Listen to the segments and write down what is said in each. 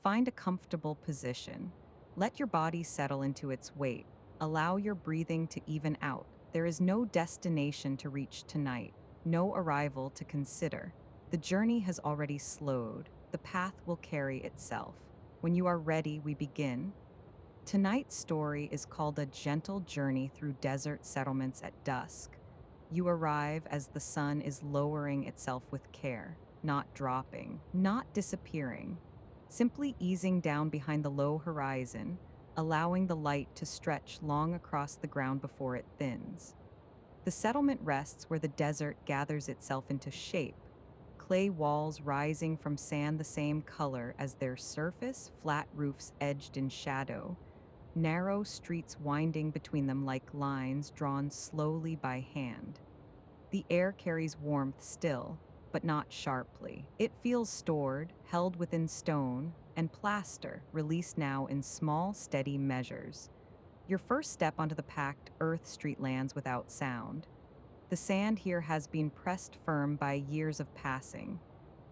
Find a comfortable position. Let your body settle into its weight. Allow your breathing to even out. There is no destination to reach tonight, no arrival to consider. The journey has already slowed. The path will carry itself. When you are ready, we begin. Tonight's story is called A Gentle Journey Through Desert Settlements at Dusk. You arrive as the sun is lowering itself with care, not dropping, not disappearing, simply easing down behind the low horizon, allowing the light to stretch long across the ground before it thins. The settlement rests where the desert gathers itself into shape, clay walls rising from sand the same color as their surface, flat roofs edged in shadow, narrow streets winding between them like lines drawn slowly by hand. The air carries warmth still, but not sharply. It feels stored, held within stone and plaster, released now in small, steady measures. Your first step onto the packed earth street lands without sound. The sand here has been pressed firm by years of passing.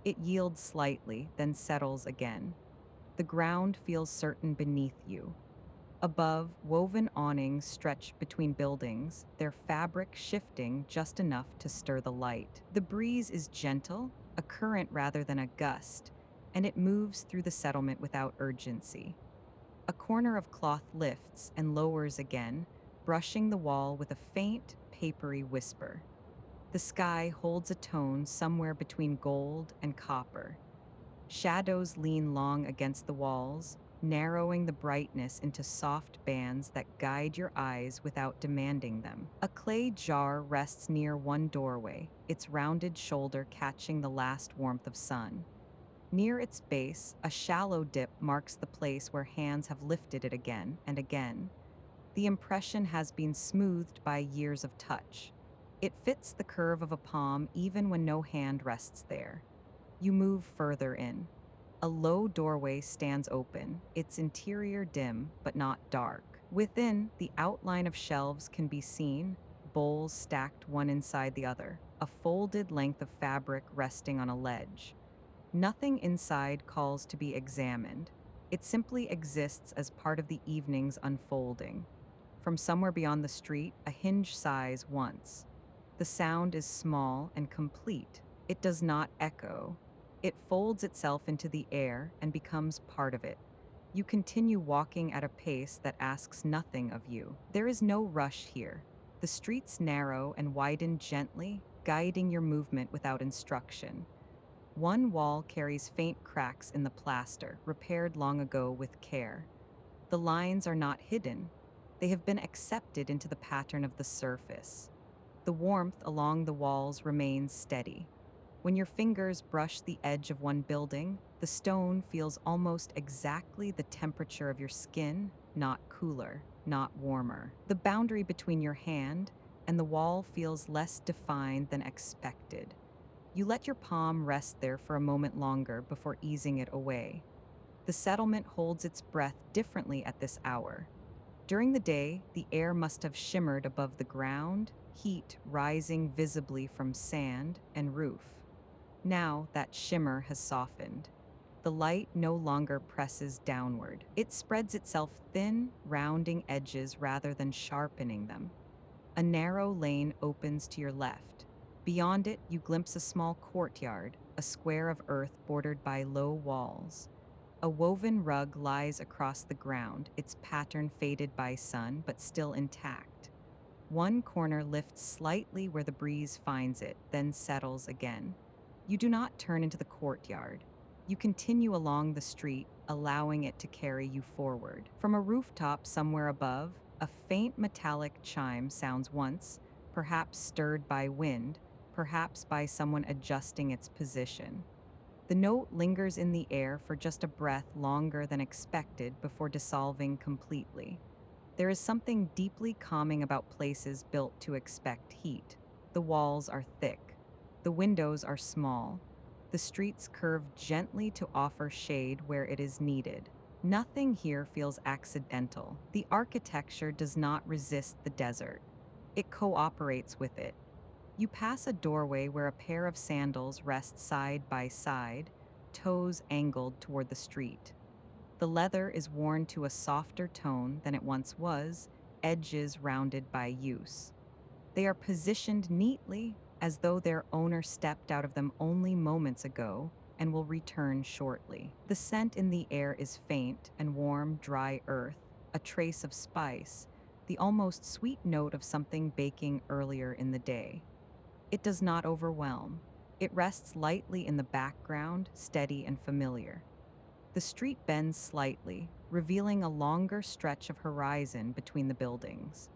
It yields slightly, then settles again. The ground feels certain beneath you. Above, woven awnings stretch between buildings, their fabric shifting just enough to stir the light. The breeze is gentle, a current rather than a gust, and it moves through the settlement without urgency. A corner of cloth lifts and lowers again, brushing the wall with a faint, papery whisper. The sky holds a tone somewhere between gold and copper. Shadows lean long against the walls, narrowing the brightness into soft bands that guide your eyes without demanding them. A clay jar rests near one doorway, its rounded shoulder catching the last warmth of sun. Near its base, a shallow dip marks the place where hands have lifted it again and again. The impression has been smoothed by years of touch. It fits the curve of a palm even when no hand rests there. You move further in. A low doorway stands open, its interior dim but not dark. Within, the outline of shelves can be seen, bowls stacked one inside the other, a folded length of fabric resting on a ledge. Nothing inside calls to be examined. It simply exists as part of the evening's unfolding. From somewhere beyond the street, a hinge sighs once. The sound is small and complete. It does not echo. It folds itself into the air and becomes part of it. You continue walking at a pace that asks nothing of you. There is no rush here. The streets narrow and widen gently, guiding your movement without instruction. One wall carries faint cracks in the plaster, repaired long ago with care. The lines are not hidden. They have been accepted into the pattern of the surface. The warmth along the walls remains steady. When your fingers brush the edge of one building, the stone feels almost exactly the temperature of your skin, not cooler, not warmer. The boundary between your hand and the wall feels less defined than expected. You let your palm rest there for a moment longer before easing it away. The settlement holds its breath differently at this hour. During the day, the air must have shimmered above the ground, heat rising visibly from sand and roof. Now that shimmer has softened. The light no longer presses downward. It spreads itself thin, rounding edges rather than sharpening them. A narrow lane opens to your left. Beyond it, you glimpse a small courtyard, a square of earth bordered by low walls. A woven rug lies across the ground, its pattern faded by sun but still intact. One corner lifts slightly where the breeze finds it, then settles again. You do not turn into the courtyard. You continue along the street, allowing it to carry you forward. From a rooftop somewhere above, a faint metallic chime sounds once, perhaps stirred by wind, perhaps by someone adjusting its position. The note lingers in the air for just a breath longer than expected before dissolving completely. There is something deeply calming about places built to expect heat. The walls are thick. The windows are small. The streets curve gently to offer shade where it is needed. Nothing here feels accidental. The architecture does not resist the desert. It cooperates with it. You pass a doorway where a pair of sandals rest side by side, toes angled toward the street. The leather is worn to a softer tone than it once was, edges rounded by use. They are positioned neatly, as though their owner stepped out of them only moments ago and will return shortly. The scent in the air is faint and warm, dry earth, a trace of spice, the almost sweet note of something baking earlier in the day. It does not overwhelm. It rests lightly in the background, steady and familiar. The street bends slightly, revealing a longer stretch of horizon between the buildings.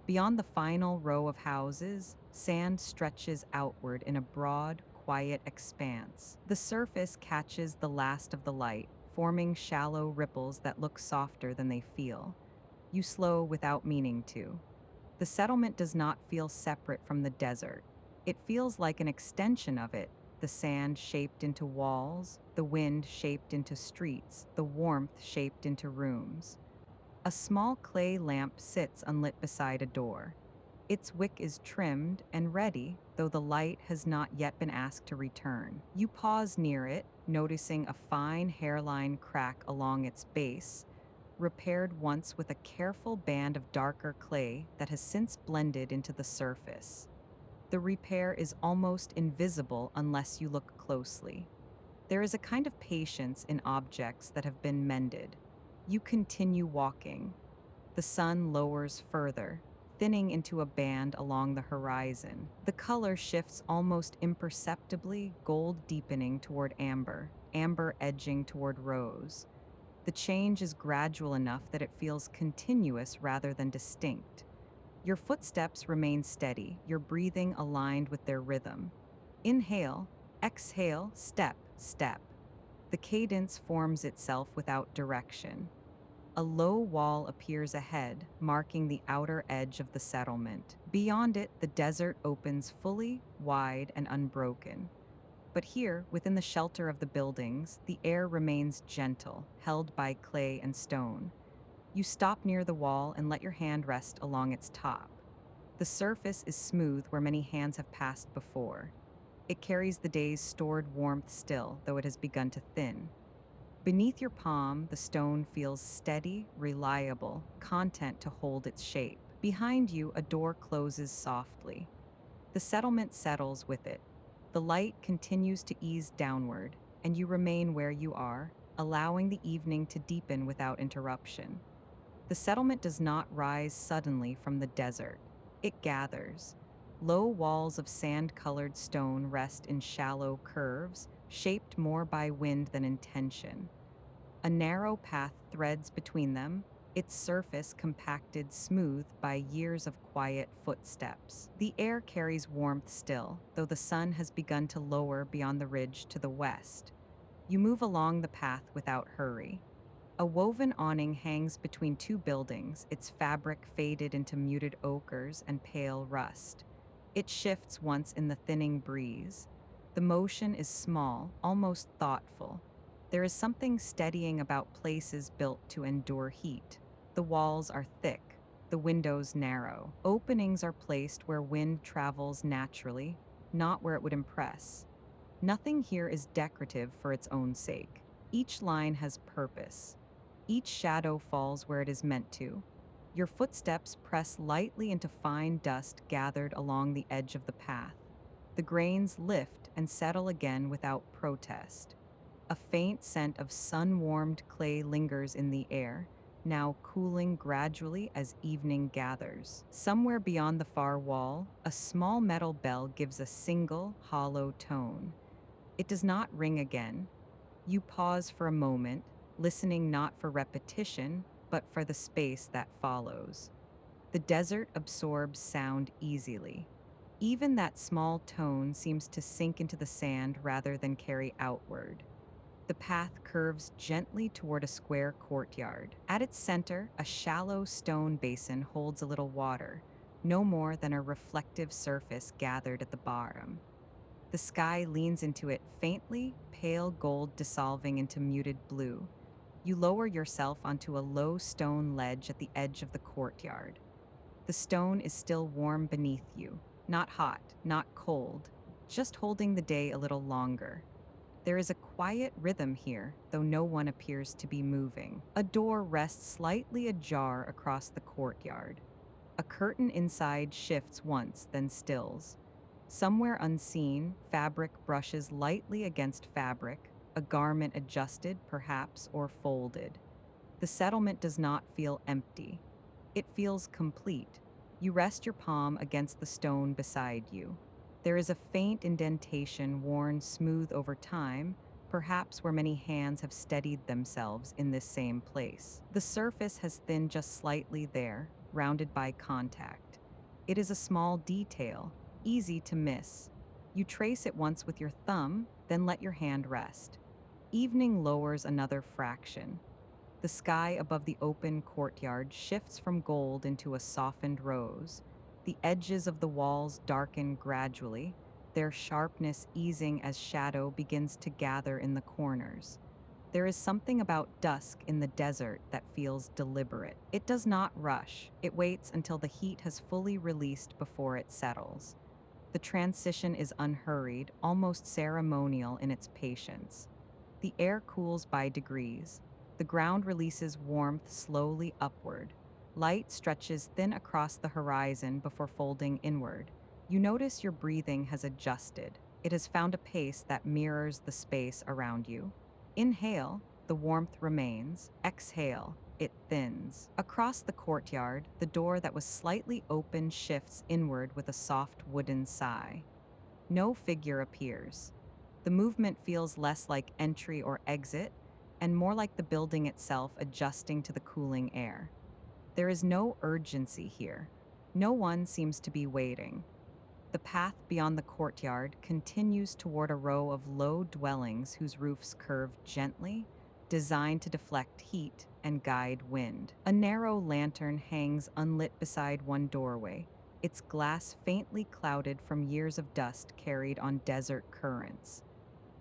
Beyond the final row of houses, sand stretches outward in a broad, quiet expanse. The surface catches the last of the light, forming shallow ripples that look softer than they feel. You slow without meaning to. The settlement does not feel separate from the desert. It feels like an extension of it, the sand shaped into walls, the wind shaped into streets, the warmth shaped into rooms. A small clay lamp sits unlit beside a door. Its wick is trimmed and ready, though the light has not yet been asked to return. You pause near it, noticing a fine hairline crack along its base, repaired once with a careful band of darker clay that has since blended into the surface. The repair is almost invisible unless you look closely. There is a kind of patience in objects that have been mended. You continue walking. The sun lowers further, thinning into a band along the horizon. The color shifts almost imperceptibly, gold deepening toward amber, amber edging toward rose. The change is gradual enough that it feels continuous rather than distinct. Your footsteps remain steady, your breathing aligned with their rhythm. Inhale, exhale, step, step. The cadence forms itself without direction. A low wall appears ahead, marking the outer edge of the settlement. Beyond it, the desert opens fully, wide, and unbroken. But here, within the shelter of the buildings, the air remains gentle, held by clay and stone. You stop near the wall and let your hand rest along its top. The surface is smooth where many hands have passed before. It carries the day's stored warmth still, though it has begun to thin. Beneath your palm, the stone feels steady, reliable, content to hold its shape. Behind you, a door closes softly. The settlement settles with it. The light continues to ease downward, and you remain where you are, allowing the evening to deepen without interruption. The settlement does not rise suddenly from the desert. It gathers. Low walls of sand-colored stone rest in shallow curves, shaped more by wind than intention. A narrow path threads between them, its surface compacted smooth by years of quiet footsteps. The air carries warmth still, though the sun has begun to lower beyond the ridge to the west. You move along the path without hurry. A woven awning hangs between two buildings, its fabric faded into muted ochres and pale rust. It shifts once in the thinning breeze. The motion is small, almost thoughtful. There is something steadying about places built to endure heat. The walls are thick, the windows narrow. Openings are placed where wind travels naturally, not where it would impress. Nothing here is decorative for its own sake. Each line has purpose. Each shadow falls where it is meant to. Your footsteps press lightly into fine dust gathered along the edge of the path. The grains lift and settle again without protest. A faint scent of sun-warmed clay lingers in the air, now cooling gradually as evening gathers. Somewhere beyond the far wall, a small metal bell gives a single, hollow tone. It does not ring again. You pause for a moment, listening not for repetition, but for the space that follows. The desert absorbs sound easily. Even that small tone seems to sink into the sand rather than carry outward. The path curves gently toward a square courtyard. At its center, a shallow stone basin holds a little water, no more than a reflective surface gathered at the bottom. The sky leans into it faintly, pale gold dissolving into muted blue. You lower yourself onto a low stone ledge at the edge of the courtyard. The stone is still warm beneath you, not hot, not cold, just holding the day a little longer. There is a quiet rhythm here, though no one appears to be moving. A door rests slightly ajar across the courtyard. A curtain inside shifts once, then stills. Somewhere unseen, fabric brushes lightly against fabric, a garment adjusted, perhaps, or folded. The settlement does not feel empty. It feels complete. You rest your palm against the stone beside you. There is a faint indentation worn smooth over time, perhaps where many hands have steadied themselves in this same place. The surface has thinned just slightly there, rounded by contact. It is a small detail, easy to miss. You trace it once with your thumb, then let your hand rest. Evening lowers another fraction. The sky above the open courtyard shifts from gold into a softened rose. The edges of the walls darken gradually, their sharpness easing as shadow begins to gather in the corners. There is something about dusk in the desert that feels deliberate. It does not rush, it waits until the heat has fully released before it settles. The transition is unhurried, almost ceremonial in its patience. The air cools by degrees. The ground releases warmth slowly upward. Light stretches thin across the horizon before folding inward. You notice your breathing has adjusted. It has found a pace that mirrors the space around you. Inhale, the warmth remains. Exhale, it thins. Across the courtyard, the door that was slightly open shifts inward with a soft wooden sigh. No figure appears. The movement feels less like entry or exit, and more like the building itself adjusting to the cooling air. There is no urgency here. No one seems to be waiting. The path beyond the courtyard continues toward a row of low dwellings whose roofs curve gently, designed to deflect heat and guide wind. A narrow lantern hangs unlit beside one doorway, its glass faintly clouded from years of dust carried on desert currents.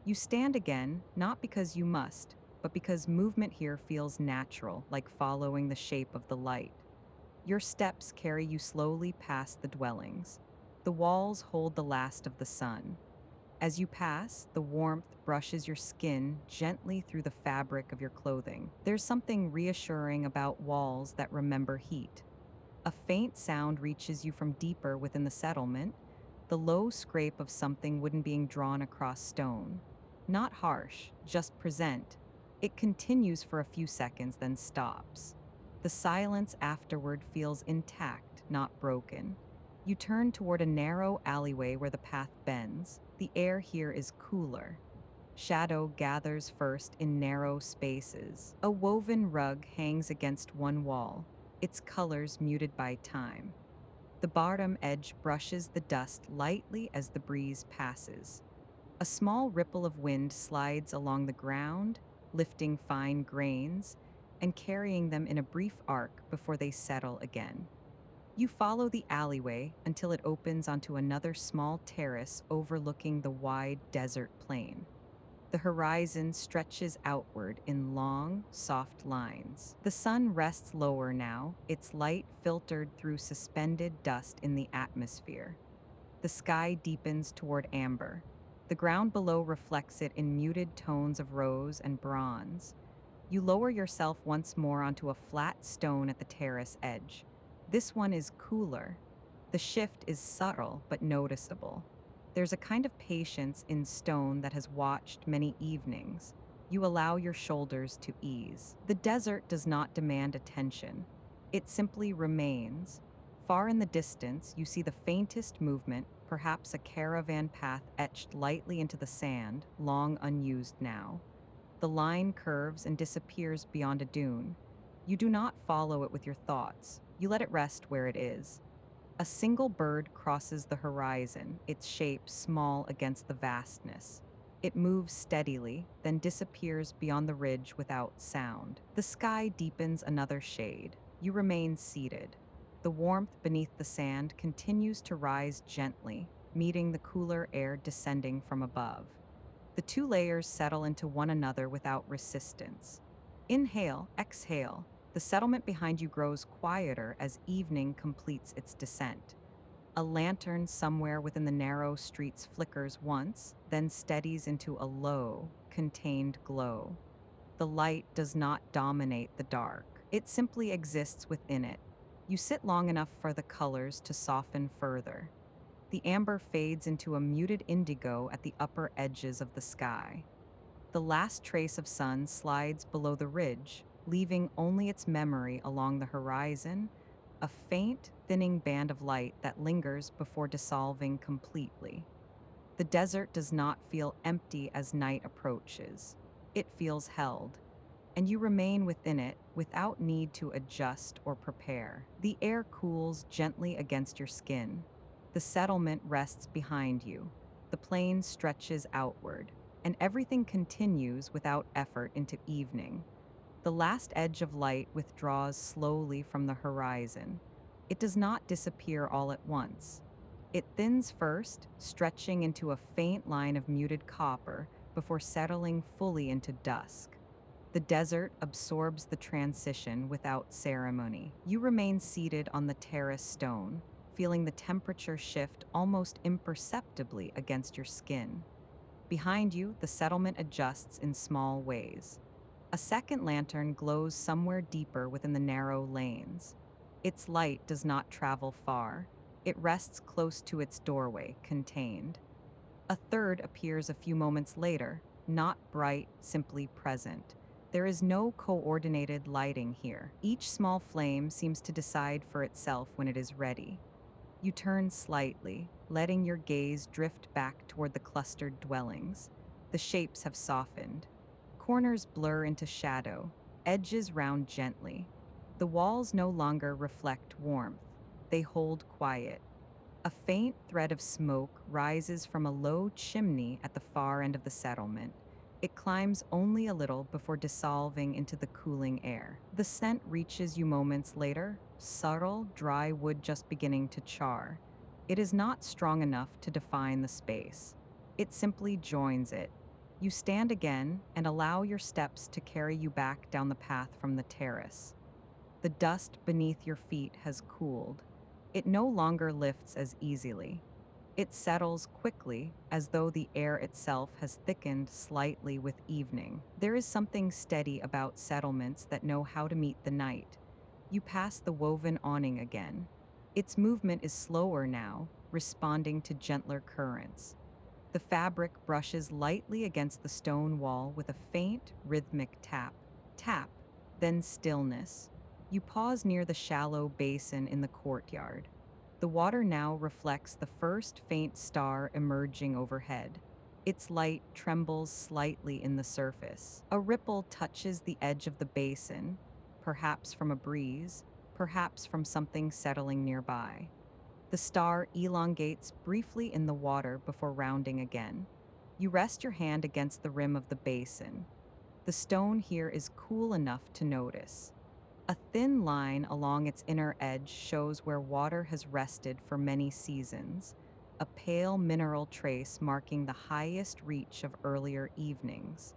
You stand again, not because you must, but because movement here feels natural, like following the shape of the light. Your steps carry you slowly past the dwellings. The walls hold the last of the sun. As you pass, the warmth brushes your skin gently through the fabric of your clothing. There's something reassuring about walls that remember heat. A faint sound reaches you from deeper within the settlement, the low scrape of something wooden being drawn across stone. Not harsh, just present. It continues for a few seconds, then stops. The silence afterward feels intact, not broken. You turn toward a narrow alleyway where the path bends. The air here is cooler. Shadow gathers first in narrow spaces. A woven rug hangs against one wall, its colors muted by time. The bottom edge brushes the dust lightly as the breeze passes. A small ripple of wind slides along the ground, lifting fine grains and carrying them in a brief arc before they settle again. You follow the alleyway until it opens onto another small terrace overlooking the wide desert plain. The horizon stretches outward in long, soft lines. The sun rests lower now, its light filtered through suspended dust in the atmosphere. The sky deepens toward amber. The ground below reflects it in muted tones of rose and bronze. You lower yourself once more onto a flat stone at the terrace edge. This one is cooler. The shift is subtle but noticeable. There's a kind of patience in stone that has watched many evenings. You allow your shoulders to ease. The desert does not demand attention. It simply remains. Far in the distance, you see the faintest movement, perhaps a caravan path etched lightly into the sand, long unused now. The line curves and disappears beyond a dune. You do not follow it with your thoughts. You let it rest where it is. A single bird crosses the horizon, its shape small against the vastness. It moves steadily, then disappears beyond the ridge without sound. The sky deepens another shade. You remain seated. The warmth beneath the sand continues to rise gently, meeting the cooler air descending from above. The two layers settle into one another without resistance. Inhale, exhale. The settlement behind you grows quieter as evening completes its descent. A lantern somewhere within the narrow streets flickers once, then steadies into a low, contained glow. The light does not dominate the dark. It simply exists within it. You sit long enough for the colors to soften further. The amber fades into a muted indigo at the upper edges of the sky. The last trace of sun slides below the ridge, leaving only its memory along the horizon, a faint, thinning band of light that lingers before dissolving completely. The desert does not feel empty as night approaches. It feels held, and you remain within it without need to adjust or prepare. The air cools gently against your skin. The settlement rests behind you. The plain stretches outward, and everything continues without effort into evening. The last edge of light withdraws slowly from the horizon. It does not disappear all at once. It thins first, stretching into a faint line of muted copper before settling fully into dusk. The desert absorbs the transition without ceremony. You remain seated on the terrace stone, feeling the temperature shift almost imperceptibly against your skin. Behind you, the settlement adjusts in small ways. A second lantern glows somewhere deeper within the narrow lanes. Its light does not travel far. It rests close to its doorway, contained. A third appears a few moments later, not bright, simply present. There is no coordinated lighting here. Each small flame seems to decide for itself when it is ready. You turn slightly, letting your gaze drift back toward the clustered dwellings. The shapes have softened. Corners blur into shadow, edges round gently. The walls no longer reflect warmth. They hold quiet. A faint thread of smoke rises from a low chimney at the far end of the settlement. It climbs only a little before dissolving into the cooling air. The scent reaches you moments later, subtle, dry wood just beginning to char. It is not strong enough to define the space. It simply joins it. You stand again and allow your steps to carry you back down the path from the terrace. The dust beneath your feet has cooled. It no longer lifts as easily. It settles quickly, as though the air itself has thickened slightly with evening. There is something steady about settlements that know how to meet the night. You pass the woven awning again. Its movement is slower now, responding to gentler currents. The fabric brushes lightly against the stone wall with a faint, rhythmic tap. Tap, then stillness. You pause near the shallow basin in the courtyard. The water now reflects the first faint star emerging overhead. Its light trembles slightly in the surface. A ripple touches the edge of the basin, perhaps from a breeze, perhaps from something settling nearby. The star elongates briefly in the water before rounding again. You rest your hand against the rim of the basin. The stone here is cool enough to notice. A thin line along its inner edge shows where water has rested for many seasons, a pale mineral trace marking the highest reach of earlier evenings.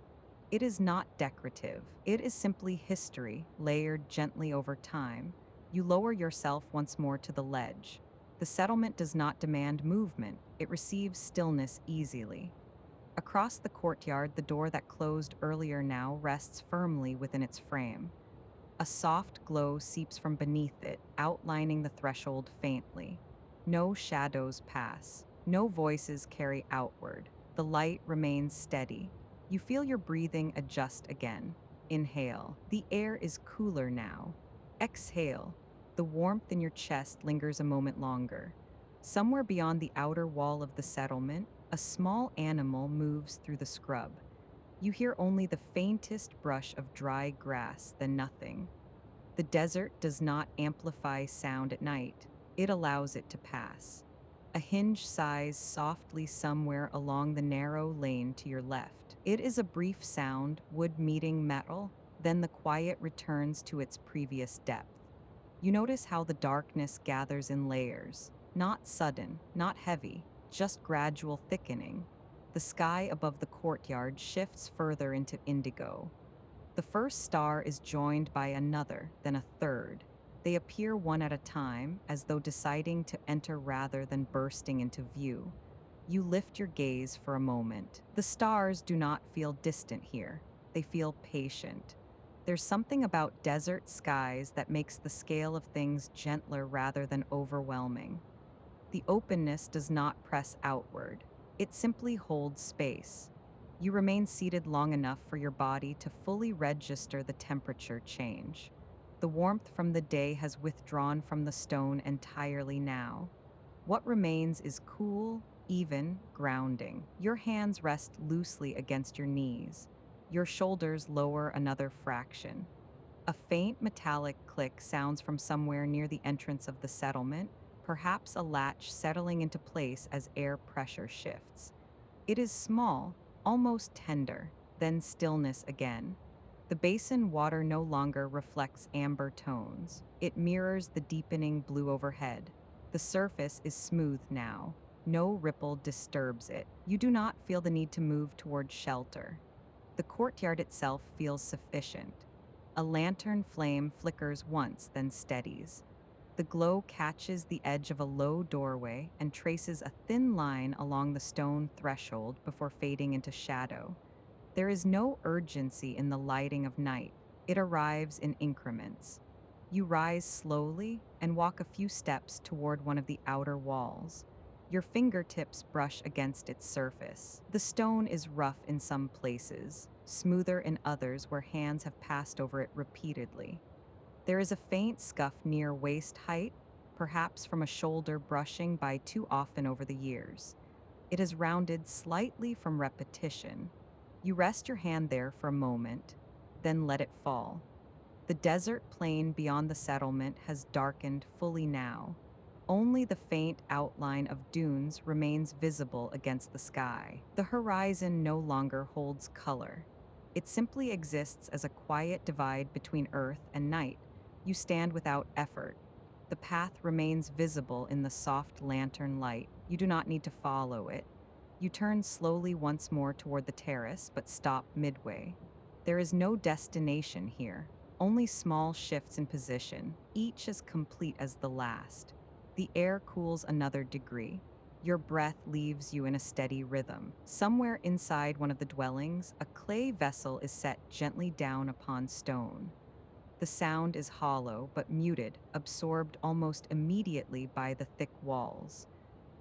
It is not decorative. It is simply history, layered gently over time. You lower yourself once more to the ledge. The settlement does not demand movement. It receives stillness easily. Across the courtyard, the door that closed earlier now rests firmly within its frame. A soft glow seeps from beneath it, outlining the threshold faintly. No shadows pass. No voices carry outward. The light remains steady. You feel your breathing adjust again. Inhale. The air is cooler now. Exhale. The warmth in your chest lingers a moment longer. Somewhere beyond the outer wall of the settlement, a small animal moves through the scrub. You hear only the faintest brush of dry grass, then nothing. The desert does not amplify sound at night. It allows it to pass. A hinge sighs softly somewhere along the narrow lane to your left. It is a brief sound, wood meeting metal, then the quiet returns to its previous depth. You notice how the darkness gathers in layers, not sudden, not heavy, just gradual thickening. The sky above the courtyard shifts further into indigo. The first star is joined by another, then a third. They appear one at a time, as though deciding to enter rather than bursting into view. You lift your gaze for a moment. The stars do not feel distant here. They feel patient. There's something about desert skies that makes the scale of things gentler rather than overwhelming. The openness does not press outward. It simply holds space. You remain seated long enough for your body to fully register the temperature change. The warmth from the day has withdrawn from the stone entirely now. What remains is cool, even, grounding. Your hands rest loosely against your knees. Your shoulders lower another fraction. A faint metallic click sounds from somewhere near the entrance of the settlement, perhaps a latch settling into place as air pressure shifts. It is small, almost tender, then stillness again. The basin water no longer reflects amber tones. It mirrors the deepening blue overhead. The surface is smooth now. No ripple disturbs it. You do not feel the need to move toward shelter. The courtyard itself feels sufficient. A lantern flame flickers once, then steadies. The glow catches the edge of a low doorway and traces a thin line along the stone threshold before fading into shadow. There is no urgency in the lighting of night. It arrives in increments. You rise slowly and walk a few steps toward one of the outer walls. Your fingertips brush against its surface. The stone is rough in some places, smoother in others where hands have passed over it repeatedly. There is a faint scuff near waist height, perhaps from a shoulder brushing by too often over the years. It has rounded slightly from repetition. You rest your hand there for a moment, then let it fall. The desert plain beyond the settlement has darkened fully now. Only the faint outline of dunes remains visible against the sky. The horizon no longer holds color. It simply exists as a quiet divide between earth and night. You stand without effort. The path remains visible in the soft lantern light. You do not need to follow it. You turn slowly once more toward the terrace, but stop midway. There is no destination here, only small shifts in position, each as complete as the last. The air cools another degree. Your breath leaves you in a steady rhythm. Somewhere inside one of the dwellings, a clay vessel is set gently down upon stone. The sound is hollow but muted, absorbed almost immediately by the thick walls.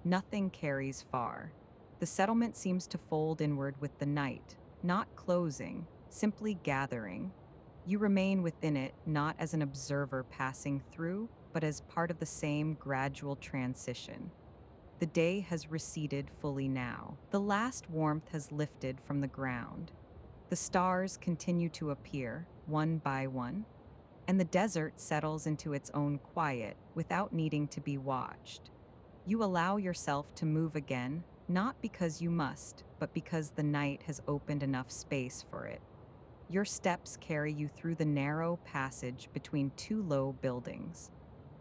Nothing carries far. The settlement seems to fold inward with the night, not closing, simply gathering. You remain within it not as an observer passing through, but as part of the same gradual transition. The day has receded fully now. The last warmth has lifted from the ground. The stars continue to appear, one by one, and the desert settles into its own quiet without needing to be watched. You allow yourself to move again, not because you must, but because the night has opened enough space for it. Your steps carry you through the narrow passage between two low buildings.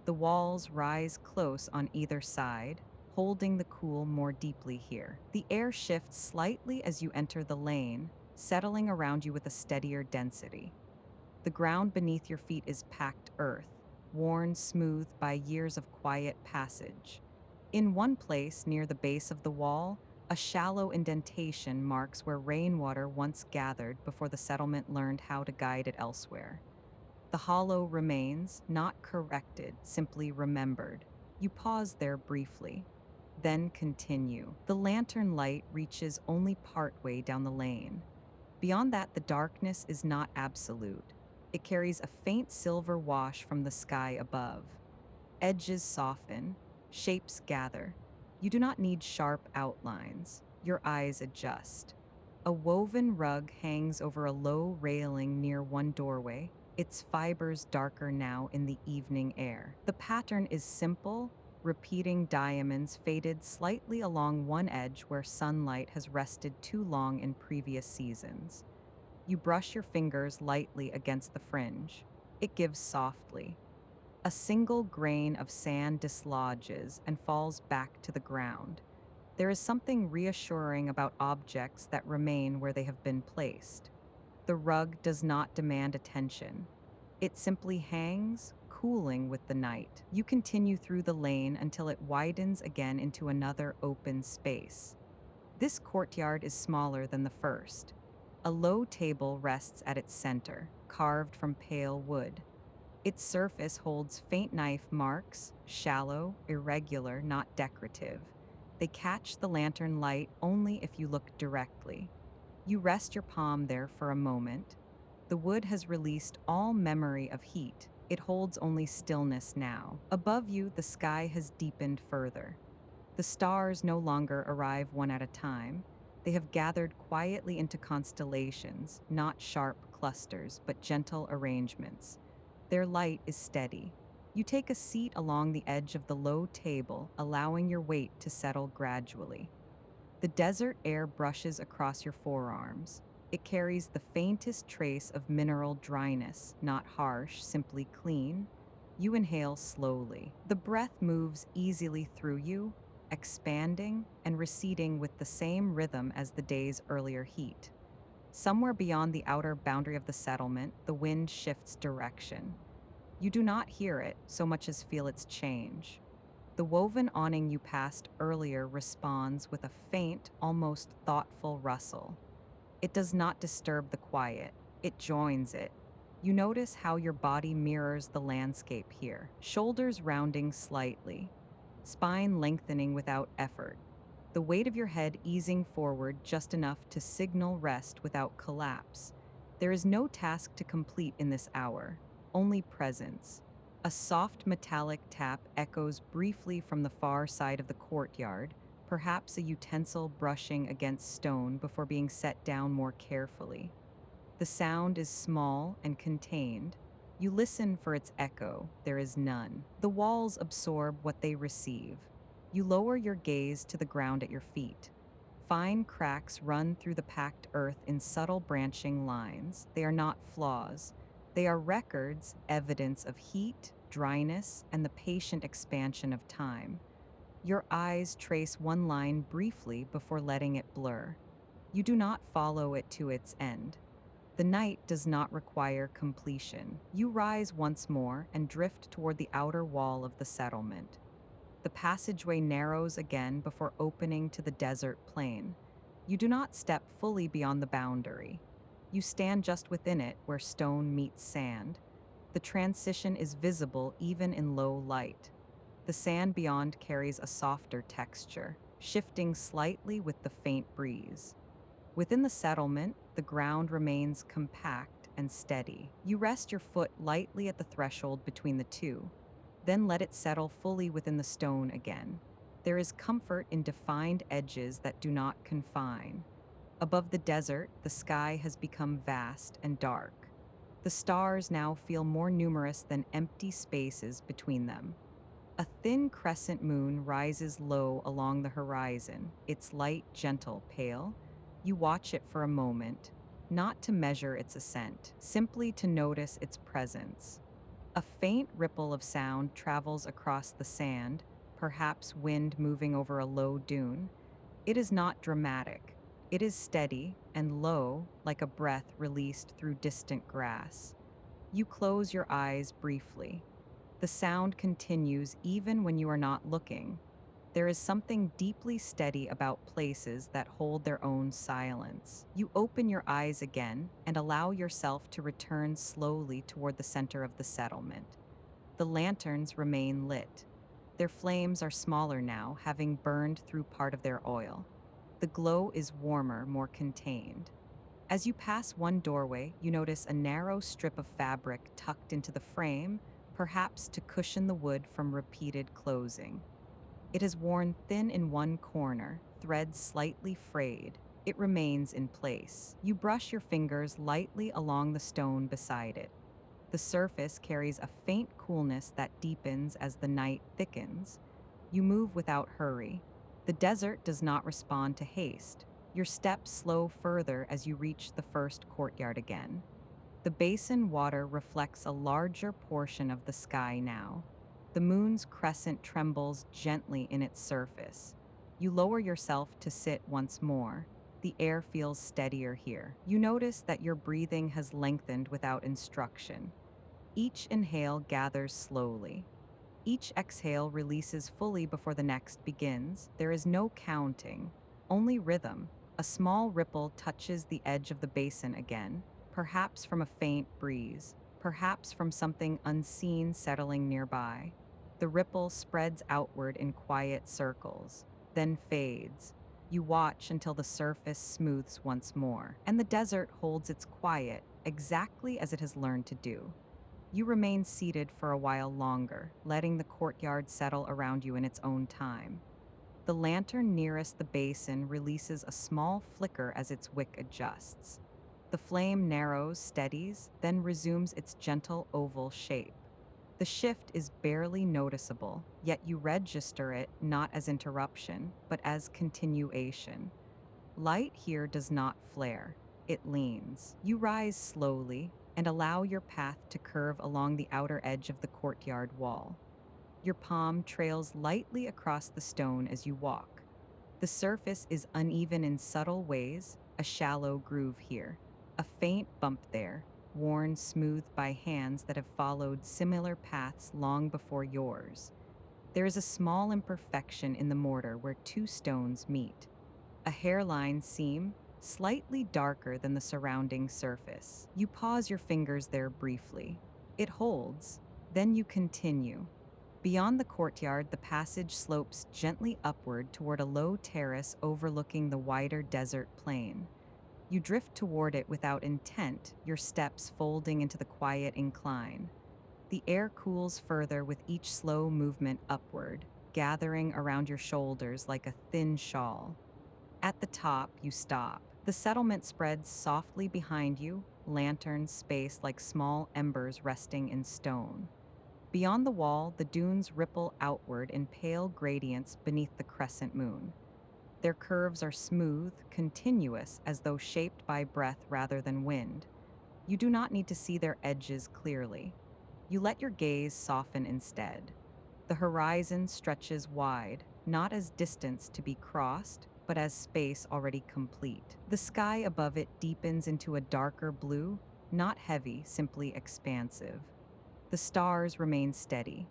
The walls rise close on either side, holding the cool more deeply here. The air shifts slightly as you enter the lane, settling around you with a steadier density. The ground beneath your feet is packed earth, worn smooth by years of quiet passage. In one place, near the base of the wall, a shallow indentation marks where rainwater once gathered before the settlement learned how to guide it elsewhere. The hollow remains, not corrected, simply remembered. You pause there briefly, then continue. The lantern light reaches only partway down the lane. Beyond that, the darkness is not absolute. It carries a faint silver wash from the sky above. Edges soften, shapes gather. You do not need sharp outlines. Your eyes adjust. A woven rug hangs over a low railing near one doorway, its fibers darker now in the evening air. The pattern is simple, repeating diamonds faded slightly along one edge where sunlight has rested too long in previous seasons. You brush your fingers lightly against the fringe. It gives softly. A single grain of sand dislodges and falls back to the ground. There is something reassuring about objects that remain where they have been placed. The rug does not demand attention. It simply hangs, cooling with the night. You continue through the lane until it widens again into another open space. This courtyard is smaller than the first. A low table rests at its center, carved from pale wood. Its surface holds faint knife marks, shallow, irregular, not decorative. They catch the lantern light only if you look directly. You rest your palm there for a moment. The wood has released all memory of heat. It holds only stillness now. Above you, the sky has deepened further. The stars no longer arrive one at a time. They have gathered quietly into constellations, not sharp clusters, but gentle arrangements. Their light is steady. You take a seat along the edge of the low table, allowing your weight to settle gradually. The desert air brushes across your forearms. It carries the faintest trace of mineral dryness, not harsh, simply clean. You inhale slowly. The breath moves easily through you, expanding and receding with the same rhythm as the day's earlier heat. Somewhere beyond the outer boundary of the settlement, the wind shifts direction. You do not hear it so much as feel its change. The woven awning you passed earlier responds with a faint, almost thoughtful rustle. It does not disturb the quiet, it joins it. You notice how your body mirrors the landscape here, shoulders rounding slightly, spine lengthening without effort, the weight of your head easing forward just enough to signal rest without collapse. There is no task to complete in this hour, only presence. A soft metallic tap echoes briefly from the far side of the courtyard, perhaps a utensil brushing against stone before being set down more carefully. The sound is small and contained. You listen for its echo. There is none. The walls absorb what they receive. You lower your gaze to the ground at your feet. Fine cracks run through the packed earth in subtle branching lines. They are not flaws. They are records, evidence of heat, dryness, and the patient expansion of time. Your eyes trace one line briefly before letting it blur. You do not follow it to its end. The night does not require completion. You rise once more and drift toward the outer wall of the settlement. The passageway narrows again before opening to the desert plain. You do not step fully beyond the boundary. You stand just within it where stone meets sand. The transition is visible even in low light. The sand beyond carries a softer texture, shifting slightly with the faint breeze. Within the settlement, the ground remains compact and steady. You rest your foot lightly at the threshold between the two, then let it settle fully within the stone again. There is comfort in defined edges that do not confine. Above the desert, the sky has become vast and dark. The stars now feel more numerous than empty spaces between them. A thin crescent moon rises low along the horizon, its light gentle, pale. You watch it for a moment, not to measure its ascent, simply to notice its presence. A faint ripple of sound travels across the sand, perhaps wind moving over a low dune. It is not dramatic. It is steady and low, like a breath released through distant grass. You close your eyes briefly. The sound continues even when you are not looking. There is something deeply steady about places that hold their own silence. You open your eyes again and allow yourself to return slowly toward the center of the settlement. The lanterns remain lit. Their flames are smaller now, having burned through part of their oil. The glow is warmer, more contained. As you pass one doorway, you notice a narrow strip of fabric tucked into the frame, perhaps to cushion the wood from repeated closing. It is worn thin in one corner, threads slightly frayed. It remains in place. You brush your fingers lightly along the stone beside it. The surface carries a faint coolness that deepens as the night thickens. You move without hurry. The desert does not respond to haste. Your steps slow further as you reach the first courtyard again. The basin water reflects a larger portion of the sky now. The moon's crescent trembles gently in its surface. You lower yourself to sit once more. The air feels steadier here. You notice that your breathing has lengthened without instruction. Each inhale gathers slowly. Each exhale releases fully before the next begins. There is no counting, only rhythm. A small ripple touches the edge of the basin again, perhaps from a faint breeze, perhaps from something unseen settling nearby. The ripple spreads outward in quiet circles, then fades. You watch until the surface smooths once more, and the desert holds its quiet exactly as it has learned to do. You remain seated for a while longer, letting the courtyard settle around you in its own time. The lantern nearest the basin releases a small flicker as its wick adjusts. The flame narrows, steadies, then resumes its gentle oval shape. The shift is barely noticeable, yet you register it not as interruption, but as continuation. Light here does not flare, it leans. You rise slowly and allow your path to curve along the outer edge of the courtyard wall. Your palm trails lightly across the stone as you walk. The surface is uneven in subtle ways, a shallow groove here, a faint bump there, worn smooth by hands that have followed similar paths long before yours. There is a small imperfection in the mortar where two stones meet, a hairline seam slightly darker than the surrounding surface. You pause your fingers there briefly. It holds, then you continue. Beyond the courtyard, the passage slopes gently upward toward a low terrace overlooking the wider desert plain. You drift toward it without intent, your steps folding into the quiet incline. The air cools further with each slow movement upward, gathering around your shoulders like a thin shawl. At the top, you stop. The settlement spreads softly behind you, lanterns spaced like small embers resting in stone. Beyond the wall, the dunes ripple outward in pale gradients beneath the crescent moon. Their curves are smooth, continuous, as though shaped by breath rather than wind. You do not need to see their edges clearly. You let your gaze soften instead. The horizon stretches wide, not as distance to be crossed, but as space already complete. The sky above it deepens into a darker blue, not heavy, simply expansive. The stars remain steady.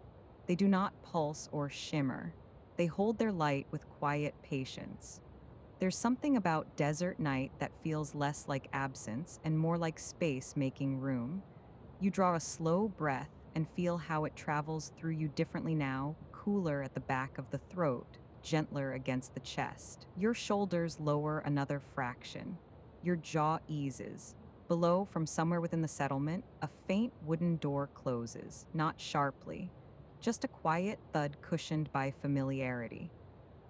They do not pulse or shimmer. They hold their light with quiet patience. There's something about desert night that feels less like absence and more like space making room. You draw a slow breath and feel how it travels through you differently now, cooler at the back of the throat, gentler against the chest. Your shoulders lower another fraction. Your jaw eases. Below, from somewhere within the settlement, a faint wooden door closes, not sharply, just a quiet thud cushioned by familiarity.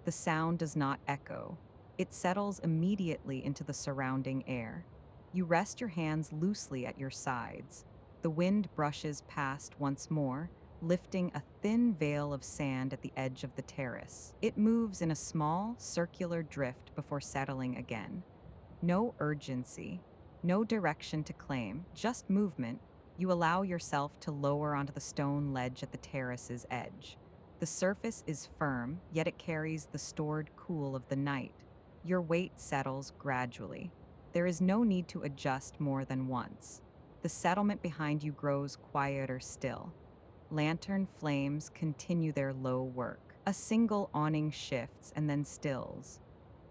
The sound does not echo. It settles immediately into the surrounding air. You rest your hands loosely at your sides. The wind brushes past once more, lifting a thin veil of sand at the edge of the terrace. It moves in a small, circular drift before settling again. No urgency, no direction to claim, just movement. You allow yourself to lower onto the stone ledge at the terrace's edge. The surface is firm, yet it carries the stored cool of the night. Your weight settles gradually. There is no need to adjust more than once. The settlement behind you grows quieter still. Lantern flames continue their low work. A single awning shifts and then stills.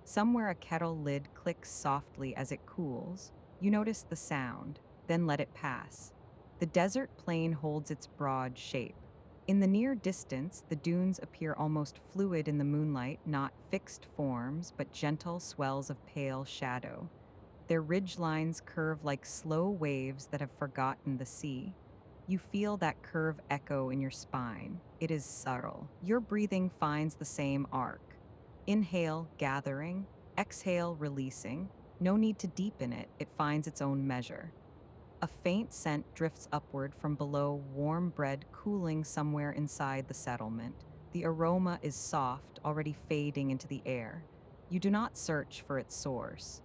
Somewhere a kettle lid clicks softly as it cools. You notice the sound, then let it pass. The desert plain holds its broad shape. In the near distance, the dunes appear almost fluid in the moonlight, not fixed forms, but gentle swells of pale shadow. Their ridge lines curve like slow waves that have forgotten the sea. You feel that curve echo in your spine. It is subtle. Your breathing finds the same arc. Inhale, gathering. Exhale, releasing. No need to deepen it. It finds its own measure. A faint scent drifts upward from below, warm bread cooling somewhere inside the settlement. The aroma is soft, already fading into the air. You do not search for its source.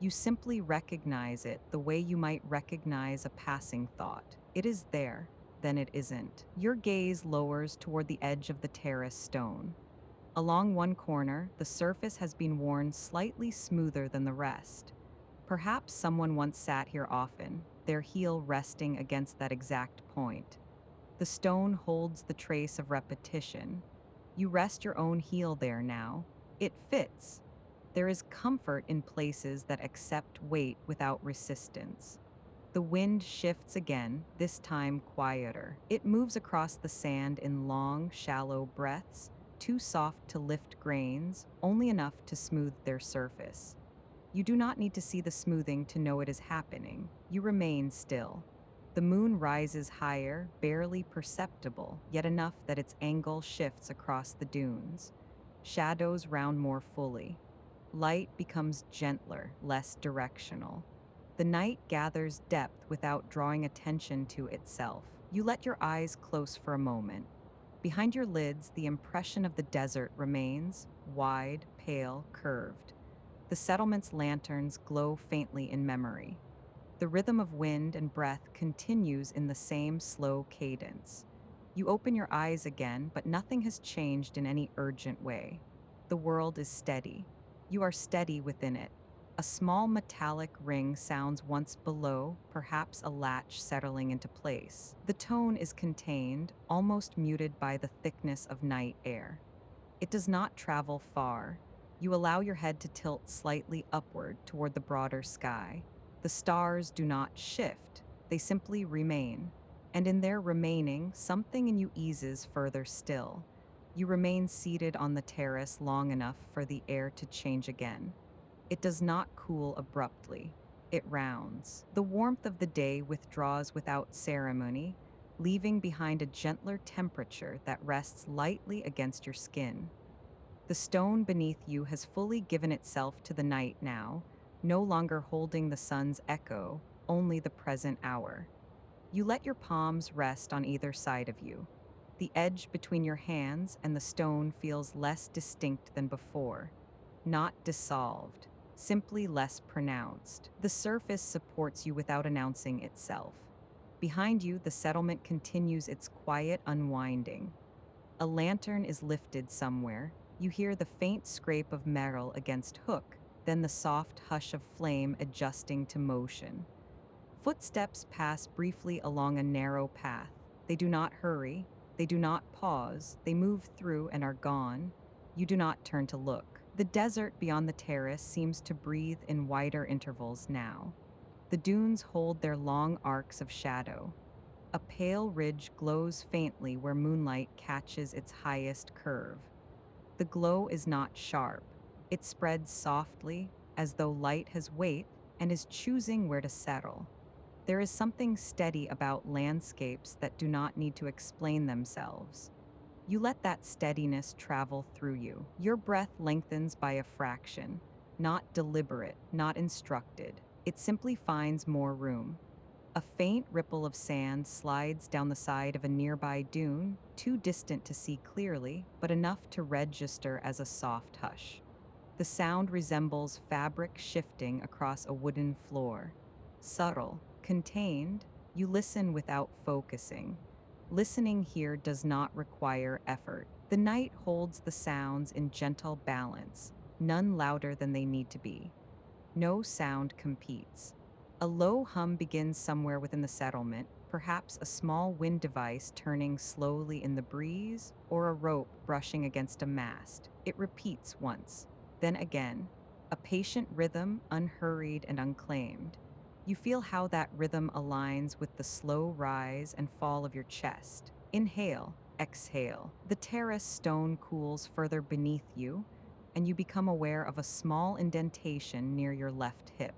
You simply recognize it the way you might recognize a passing thought. It is there, then it isn't. Your gaze lowers toward the edge of the terrace stone. Along one corner, the surface has been worn slightly smoother than the rest. Perhaps someone once sat here often. their heel resting against that exact point. The stone holds the trace of repetition. You rest your own heel there now. It fits. There is comfort in places that accept weight without resistance. The wind shifts again, this time quieter. It moves across the sand in long, shallow breaths, too soft to lift grains, only enough to smooth their surface. You do not need to see the smoothing to know it is happening. You remain still. The moon rises higher, barely perceptible, yet enough that its angle shifts across the dunes. Shadows round more fully. Light becomes gentler, less directional. The night gathers depth without drawing attention to itself. You let your eyes close for a moment. Behind your lids, the impression of the desert remains, wide, pale, curved. The settlement's lanterns glow faintly in memory. The rhythm of wind and breath continues in the same slow cadence. You open your eyes again, but nothing has changed in any urgent way. The world is steady. You are steady within it. A small metallic ring sounds once below, perhaps a latch settling into place. The tone is contained, almost muted by the thickness of night air. It does not travel far. You allow your head to tilt slightly upward toward the broader sky. The stars do not shift, they simply remain. And in their remaining, something in you eases further still. You remain seated on the terrace long enough for the air to change again. It does not cool abruptly. It rounds. The warmth of the day withdraws without ceremony, leaving behind a gentler temperature that rests lightly against your skin. The stone beneath you has fully given itself to the night now, no longer holding the sun's echo, only the present hour. You let your palms rest on either side of you. The edge between your hands and the stone feels less distinct than before, not dissolved, simply less pronounced. The surface supports you without announcing itself. Behind you, the settlement continues its quiet unwinding. A lantern is lifted somewhere. You hear the faint scrape of metal against hook, then the soft hush of flame adjusting to motion. Footsteps pass briefly along a narrow path. They do not hurry, they do not pause, they move through and are gone. You do not turn to look. The desert beyond the terrace seems to breathe in wider intervals now. The dunes hold their long arcs of shadow. A pale ridge glows faintly where moonlight catches its highest curve. The glow is not sharp. It spreads softly, as though light has weight and is choosing where to settle. There is something steady about landscapes that do not need to explain themselves. You let that steadiness travel through you. Your breath lengthens by a fraction, not deliberate, not instructed. It simply finds more room. A faint ripple of sand slides down the side of a nearby dune, too distant to see clearly, but enough to register as a soft hush. The sound resembles fabric shifting across a wooden floor. Subtle, contained, you listen without focusing. Listening here does not require effort. The night holds the sounds in gentle balance, none louder than they need to be. No sound competes. A low hum begins somewhere within the settlement, perhaps a small wind device turning slowly in the breeze, or a rope brushing against a mast. It repeats once, then again, a patient rhythm, unhurried and unclaimed. You feel how that rhythm aligns with the slow rise and fall of your chest. Inhale, exhale. The terrace stone cools further beneath you, and you become aware of a small indentation near your left hip.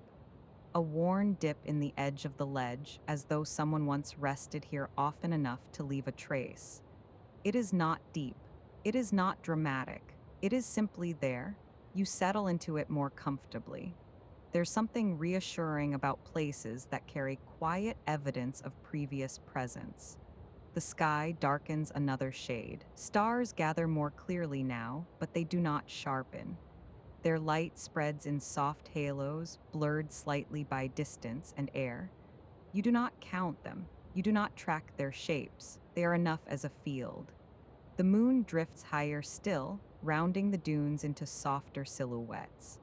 A worn dip in the edge of the ledge, as though someone once rested here often enough to leave a trace. It is not deep. It is not dramatic. It is simply there. You settle into it more comfortably. There's something reassuring about places that carry quiet evidence of previous presence. The sky darkens another shade. Stars gather more clearly now, but they do not sharpen. Their light spreads in soft halos, blurred slightly by distance and air. You do not count them. You do not track their shapes. They are enough as a field. The moon drifts higher still, rounding the dunes into softer silhouettes.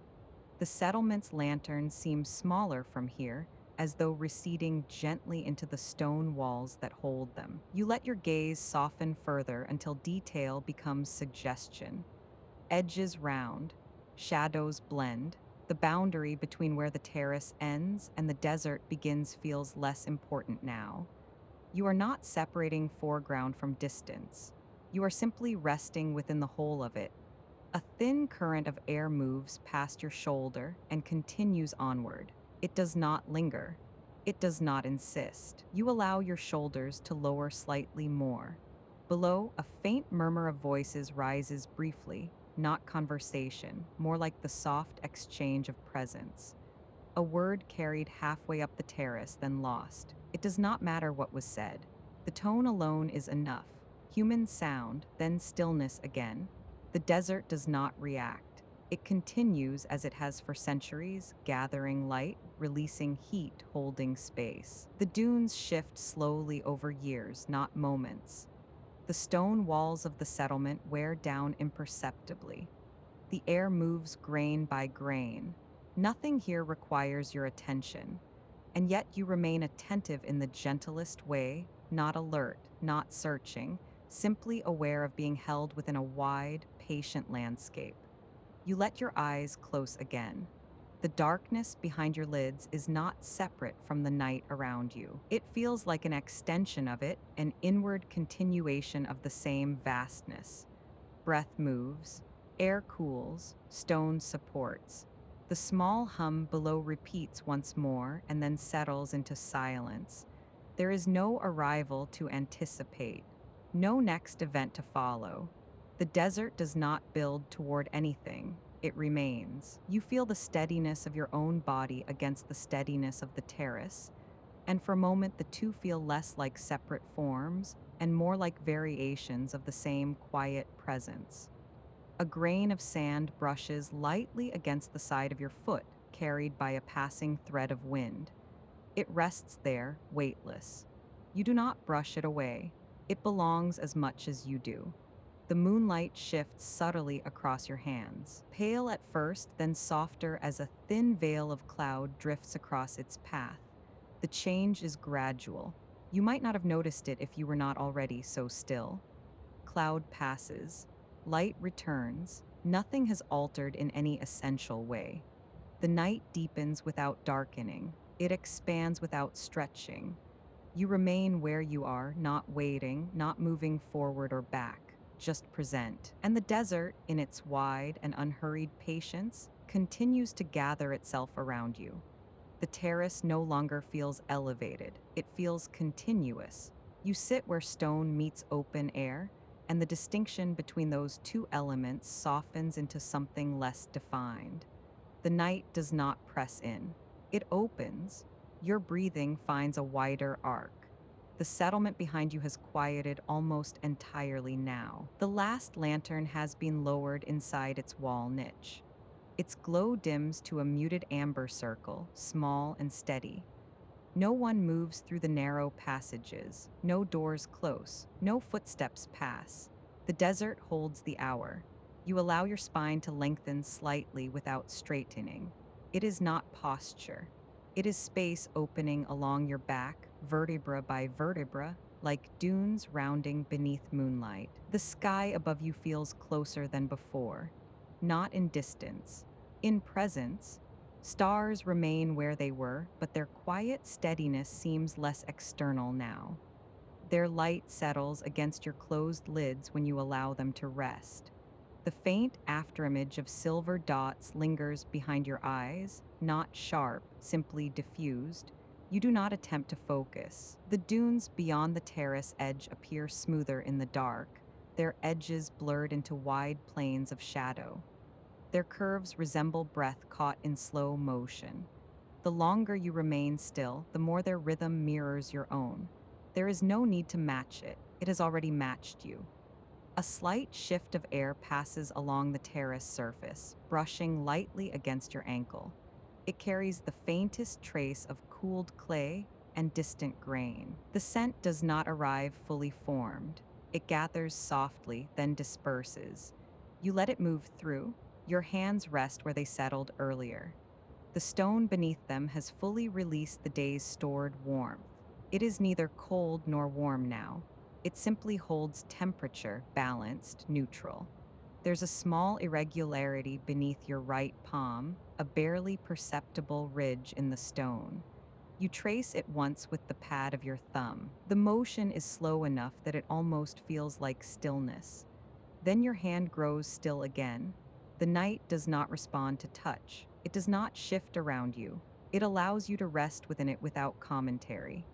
The settlement's lantern seems smaller from here, as though receding gently into the stone walls that hold them. You let your gaze soften further until detail becomes suggestion. Edges round, shadows blend. The boundary between where the terrace ends and the desert begins feels less important now. You are not separating foreground from distance. You are simply resting within the whole of it. A thin current of air moves past your shoulder and continues onward. It does not linger. It does not insist. You allow your shoulders to lower slightly more. Below, a faint murmur of voices rises briefly, not conversation, more like the soft exchange of presence. A word carried halfway up the terrace, then lost. It does not matter what was said. The tone alone is enough. Human sound, then stillness again. The desert does not react. It continues as it has for centuries, gathering light, releasing heat, holding space. The dunes shift slowly over years, not moments. The stone walls of the settlement wear down imperceptibly. The air moves grain by grain. Nothing here requires your attention, and yet you remain attentive in the gentlest way, not alert, not searching, simply aware of being held within a wide, patient landscape. You let your eyes close again. The darkness behind your lids is not separate from the night around you. It feels like an extension of it, an inward continuation of the same vastness. Breath moves, air cools, stone supports. The small hum below repeats once more and then settles into silence. There is no arrival to anticipate, no next event to follow. The desert does not build toward anything, it remains. You feel the steadiness of your own body against the steadiness of the terrace, and for a moment the two feel less like separate forms and more like variations of the same quiet presence. A grain of sand brushes lightly against the side of your foot, carried by a passing thread of wind. It rests there, weightless. You do not brush it away. It belongs as much as you do. The moonlight shifts subtly across your hands, pale at first, then softer as a thin veil of cloud drifts across its path. The change is gradual. You might not have noticed it if you were not already so still. Cloud passes. Light returns. Nothing has altered in any essential way. The night deepens without darkening. It expands without stretching. You remain where you are, not waiting, not moving forward or back, just present. And the desert, in its wide and unhurried patience, continues to gather itself around you. The terrace no longer feels elevated, it feels continuous. You sit where stone meets open air, and the distinction between those two elements softens into something less defined. The night does not press in, it opens. Your breathing finds a wider arc. The settlement behind you has quieted almost entirely now. The last lantern has been lowered inside its wall niche. Its glow dims to a muted amber circle, small and steady. No one moves through the narrow passages, no doors close, no footsteps pass. The desert holds the hour. You allow your spine to lengthen slightly without straightening. It is not posture. It is space opening along your back, vertebra by vertebra, like dunes rounding beneath moonlight. The sky above you feels closer than before, not in distance, in presence. Stars remain where they were, but their quiet steadiness seems less external now. Their light settles against your closed lids when you allow them to rest. The faint afterimage of silver dots lingers behind your eyes, not sharp, simply diffused. You do not attempt to focus. The dunes beyond the terrace edge appear smoother in the dark, their edges blurred into wide plains of shadow. Their curves resemble breath caught in slow motion. The longer you remain still, the more their rhythm mirrors your own. There is no need to match it. It has already matched you. A slight shift of air passes along the terrace surface, brushing lightly against your ankle. It carries the faintest trace of cooled clay and distant grain. The scent does not arrive fully formed. It gathers softly, then disperses. You let it move through. Your hands rest where they settled earlier. The stone beneath them has fully released the day's stored warmth. It is neither cold nor warm now. It simply holds temperature, balanced, neutral. There's a small irregularity beneath your right palm, a barely perceptible ridge in the stone. You trace it once with the pad of your thumb. The motion is slow enough that it almost feels like stillness. Then your hand grows still again. The night does not respond to touch. It does not shift around you. It allows you to rest within it without commentary.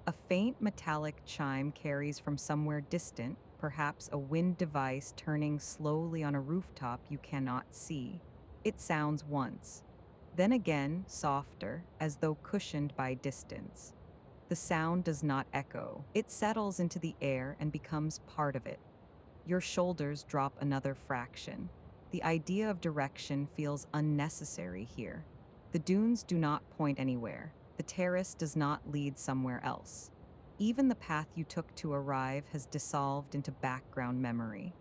A faint metallic chime carries from somewhere distant, perhaps a wind device turning slowly on a rooftop you cannot see. It sounds once, then again softer, as though cushioned by distance. The sound does not echo. It settles into the air and becomes part of it. Your shoulders drop another fraction. The idea of direction feels unnecessary here. The dunes do not point anywhere. The terrace does not lead somewhere else. Even the path you took to arrive has dissolved into background memory.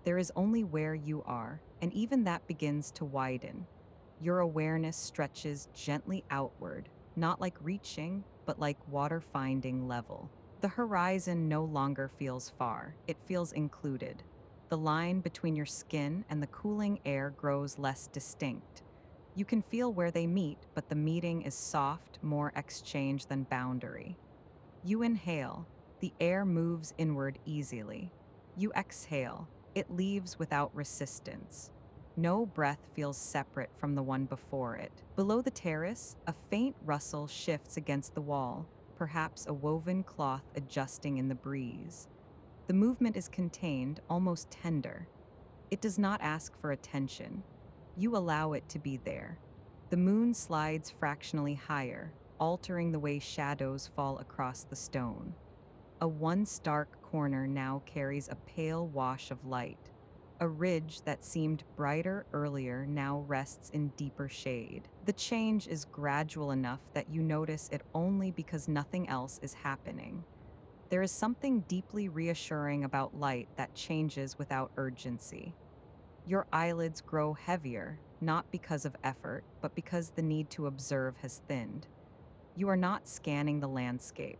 There is only where you are, and even that begins to widen. Your awareness stretches gently outward, not like reaching, but like water finding level. The horizon no longer feels far, it feels included. The line between your skin and the cooling air grows less distinct. You can feel where they meet, but the meeting is soft, more exchange than boundary. You inhale, the air moves inward easily. You exhale, it leaves without resistance. No breath feels separate from the one before it. Below the terrace, a faint rustle shifts against the wall, perhaps a woven cloth adjusting in the breeze. The movement is contained, almost tender. It does not ask for attention. You allow it to be there. The moon slides fractionally higher, altering the way shadows fall across the stone. A once dark corner now carries a pale wash of light. A ridge that seemed brighter earlier now rests in deeper shade. The change is gradual enough that you notice it only because nothing else is happening. There is something deeply reassuring about light that changes without urgency. Your eyelids grow heavier, not because of effort, but because the need to observe has thinned. You are not scanning the landscape.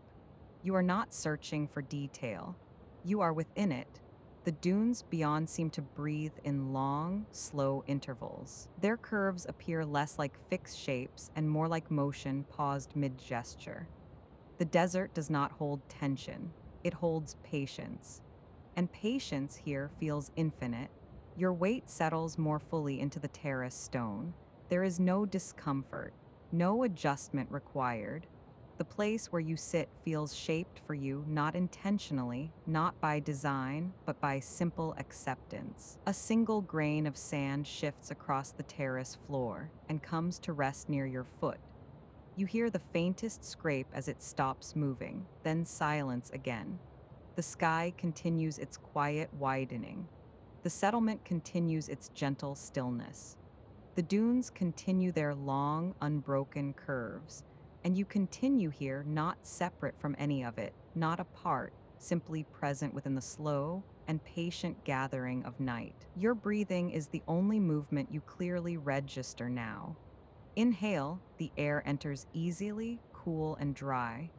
You are not searching for detail. You are within it. The dunes beyond seem to breathe in long, slow intervals. Their curves appear less like fixed shapes and more like motion paused mid-gesture. The desert does not hold tension. It holds patience. And patience here feels infinite. Your weight settles more fully into the terrace stone. There is no discomfort, no adjustment required. The place where you sit feels shaped for you not intentionally, not by design, but by simple acceptance. A single grain of sand shifts across the terrace floor and comes to rest near your foot. You hear the faintest scrape as it stops moving, then silence again. The sky continues its quiet widening. The settlement continues its gentle stillness. The dunes continue their long, unbroken curves, and you continue here not separate from any of it, not apart, simply present within the slow and patient gathering of night. Your breathing is the only movement you clearly register now. Inhale, the air enters easily, cool, and dry.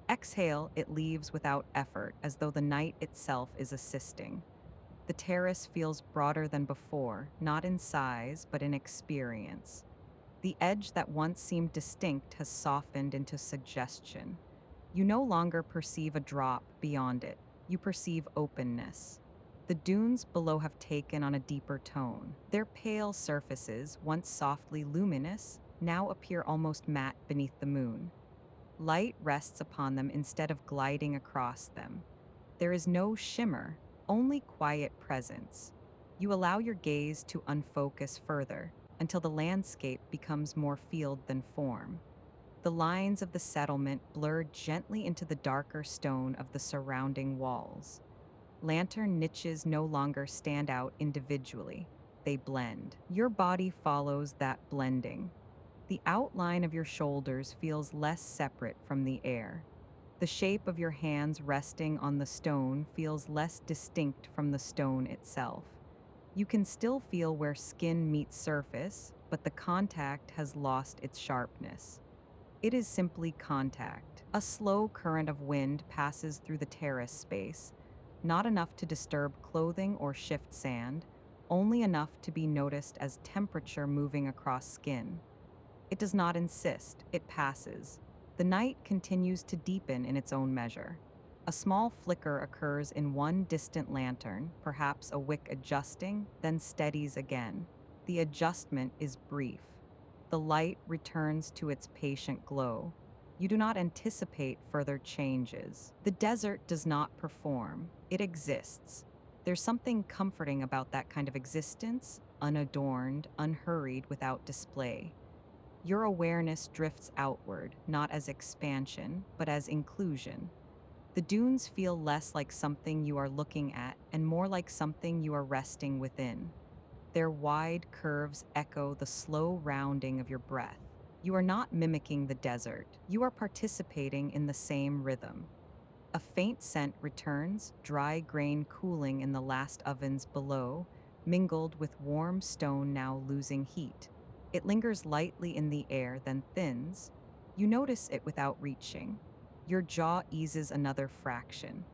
Exhale, it leaves without effort, as though the night itself is assisting. The terrace feels broader than before, not in size, but in experience. The edge that once seemed distinct has softened into suggestion. You no longer perceive a drop beyond it. You perceive openness. The dunes below have taken on a deeper tone. Their pale surfaces, once softly luminous, now appear almost matte beneath the moon. Light rests upon them instead of gliding across them. There is no shimmer, only quiet presence. You allow your gaze to unfocus further until the landscape becomes more field than form. The lines of the settlement blur gently into the darker stone of the surrounding walls. Lantern niches no longer stand out individually, they blend. Your body follows that blending. The outline of your shoulders feels less separate from the air. The shape of your hands resting on the stone feels less distinct from the stone itself. You can still feel where skin meets surface, but the contact has lost its sharpness. It is simply contact. A slow current of wind passes through the terrace space, not enough to disturb clothing or shift sand, only enough to be noticed as temperature moving across skin. It does not insist, it passes. The night continues to deepen in its own measure. A small flicker occurs in one distant lantern, perhaps a wick adjusting, then steadies again. The adjustment is brief. The light returns to its patient glow. You do not anticipate further changes. The desert does not perform, it exists. There's something comforting about that kind of existence, unadorned, unhurried, without display. Your awareness drifts outward, not as expansion, but as inclusion. The dunes feel less like something you are looking at and more like something you are resting within. Their wide curves echo the slow rounding of your breath. You are not mimicking the desert, you are participating in the same rhythm. A faint scent returns, dry grain cooling in the last ovens below, mingled with warm stone now losing heat. It lingers lightly in the air, then thins. You notice it without reaching. Your jaw eases another fraction.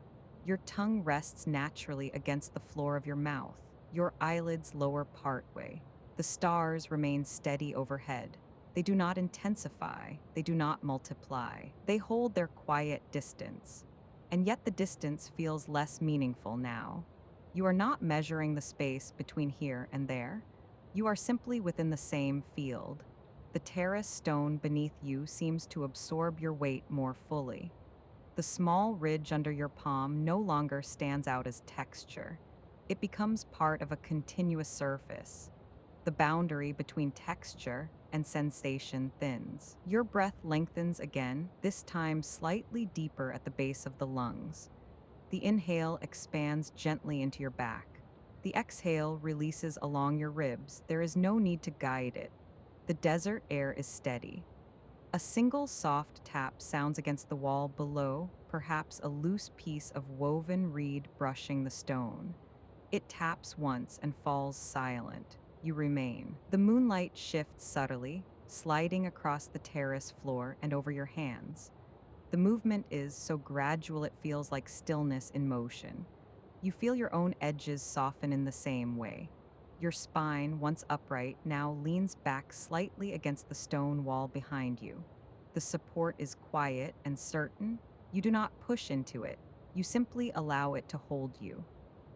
Your tongue rests naturally against the floor of your mouth. Your eyelids lower partway. The stars remain steady overhead. They do not intensify, they do not multiply. They hold their quiet distance. And yet the distance feels less meaningful now. You are not measuring the space between here and there. You are simply within the same field. The terrace stone beneath you seems to absorb your weight more fully. The small ridge under your palm no longer stands out as texture. It becomes part of a continuous surface. The boundary between texture and sensation thins. Your breath lengthens again, this time slightly deeper at the base of the lungs. The inhale expands gently into your back. The exhale releases along your ribs. There is no need to guide it. The desert air is steady. A single soft tap sounds against the wall below, perhaps a loose piece of woven reed brushing the stone. It taps once and falls silent. You remain. The moonlight shifts subtly, sliding across the terrace floor and over your hands. The movement is so gradual it feels like stillness in motion. You feel your own edges soften in the same way. Your spine, once upright, now leans back slightly against the stone wall behind you. The support is quiet and certain. You do not push into it. You simply allow it to hold you.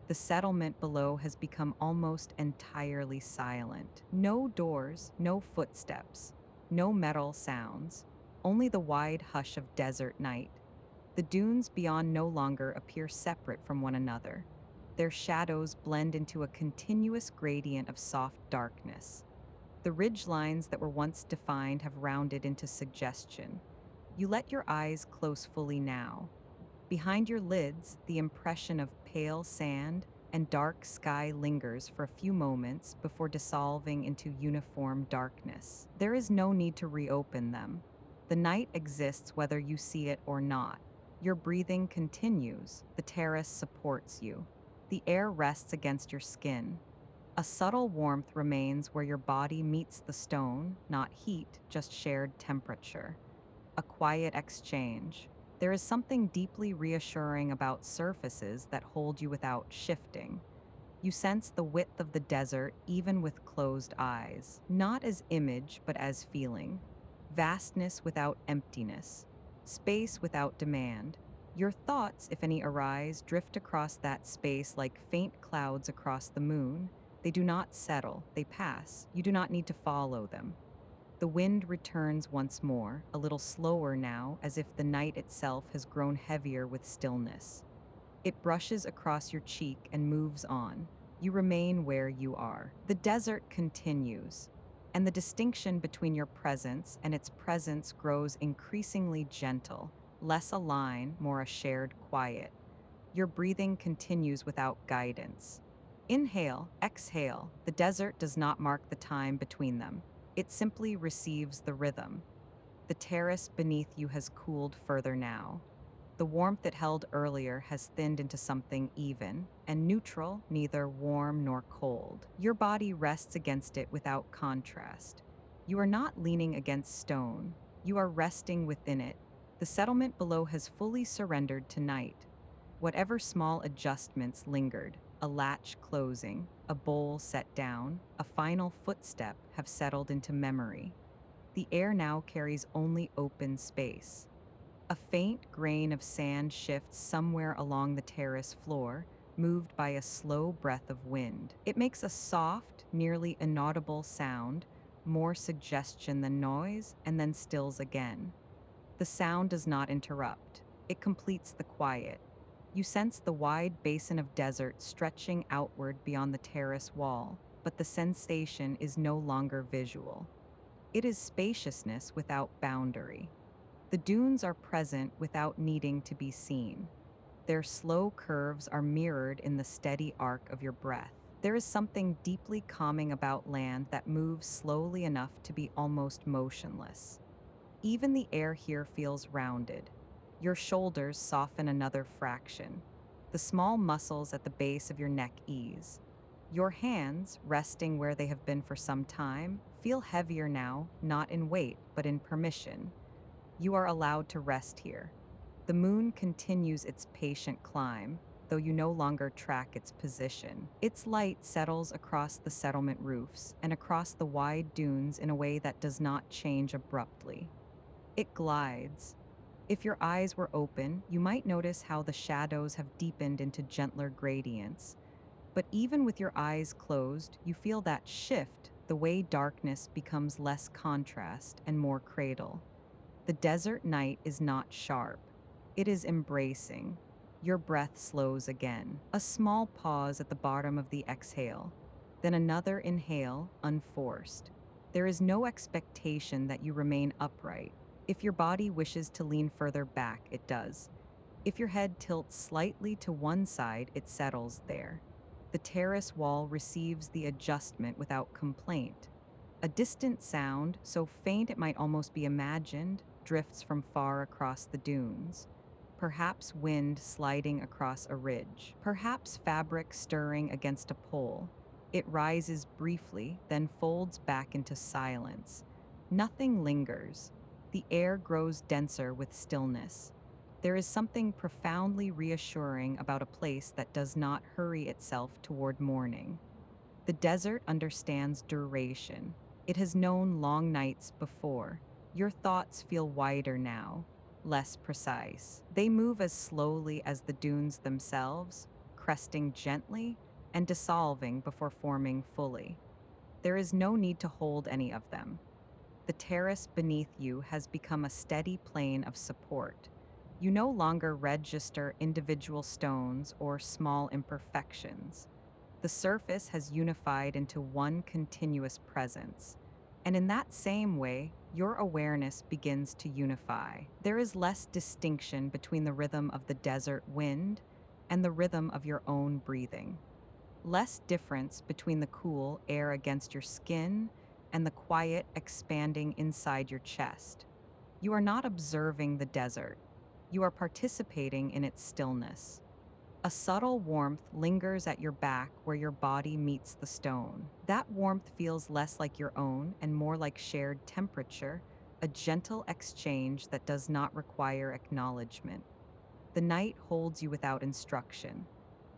The settlement below has become almost entirely silent. No doors, no footsteps, no metal sounds, only the wide hush of desert night. The dunes beyond no longer appear separate from one another. Their shadows blend into a continuous gradient of soft darkness. The ridge lines that were once defined have rounded into suggestion. You let your eyes close fully now. Behind your lids, the impression of pale sand and dark sky lingers for a few moments before dissolving into uniform darkness. There is no need to reopen them. The night exists whether you see it or not. Your breathing continues. The terrace supports you. The air rests against your skin. A subtle warmth remains where your body meets the stone, not heat, just shared temperature. A quiet exchange. There is something deeply reassuring about surfaces that hold you without shifting. You sense the width of the desert even with closed eyes, not as image but as feeling. Vastness without emptiness. Space without demand. Your thoughts, if any arise, drift across that space like faint clouds across the moon. They do not settle, they pass. You do not need to follow them. The wind returns once more, a little slower now, as if the night itself has grown heavier with stillness. It brushes across your cheek and moves on. You remain where you are. The desert continues, and the distinction between your presence and its presence grows increasingly gentle, less a line, more a shared quiet. Your breathing continues without guidance. Inhale, exhale. The desert does not mark the time between them. It simply receives the rhythm. The terrace beneath you has cooled further now. The warmth it held earlier has thinned into something even and neutral, neither warm nor cold. Your body rests against it without contrast. You are not leaning against stone, you are resting within it. The settlement below has fully surrendered to night. Whatever small adjustments lingered, a latch closing, a bowl set down, a final footstep have settled into memory. The air now carries only open space. A faint grain of sand shifts somewhere along the terrace floor, moved by a slow breath of wind. It makes a soft, nearly inaudible sound, more suggestion than noise, and then stills again. The sound does not interrupt. It completes the quiet. You sense the wide basin of desert stretching outward beyond the terrace wall, but the sensation is no longer visual. It is spaciousness without boundary. The dunes are present without needing to be seen. Their slow curves are mirrored in the steady arc of your breath. There is something deeply calming about land that moves slowly enough to be almost motionless. Even the air here feels rounded. Your shoulders soften another fraction. The small muscles at the base of your neck ease. Your hands, resting where they have been for some time, feel heavier now, not in weight, but in permission. You are allowed to rest here. The moon continues its patient climb, though you no longer track its position. Its light settles across the settlement roofs and across the wide dunes in a way that does not change abruptly. It glides. If your eyes were open, you might notice how the shadows have deepened into gentler gradients. But even with your eyes closed, you feel that shift, the way darkness becomes less contrast and more cradle. The desert night is not sharp. It is embracing. Your breath slows again. A small pause at the bottom of the exhale. Then another inhale, unforced. There is no expectation that you remain upright. If your body wishes to lean further back, it does. If your head tilts slightly to one side, it settles there. The terrace wall receives the adjustment without complaint. A distant sound, so faint it might almost be imagined, drifts from far across the dunes. Perhaps wind sliding across a ridge. Perhaps fabric stirring against a pole. It rises briefly, then folds back into silence. Nothing lingers. The air grows denser with stillness. There is something profoundly reassuring about a place that does not hurry itself toward morning. The desert understands duration. It has known long nights before. Your thoughts feel wider now, less precise. They move as slowly as the dunes themselves, cresting gently and dissolving before forming fully. There is no need to hold any of them. The terrace beneath you has become a steady plane of support. You no longer register individual stones or small imperfections. The surface has unified into one continuous presence. And in that same way, your awareness begins to unify. There is less distinction between the rhythm of the desert wind and the rhythm of your own breathing. Less difference between the cool air against your skin and the quiet expanding inside your chest. You are not observing the desert. You are participating in its stillness. A subtle warmth lingers at your back where your body meets the stone. That warmth feels less like your own and more like shared temperature, a gentle exchange that does not require acknowledgement. The night holds you without instruction.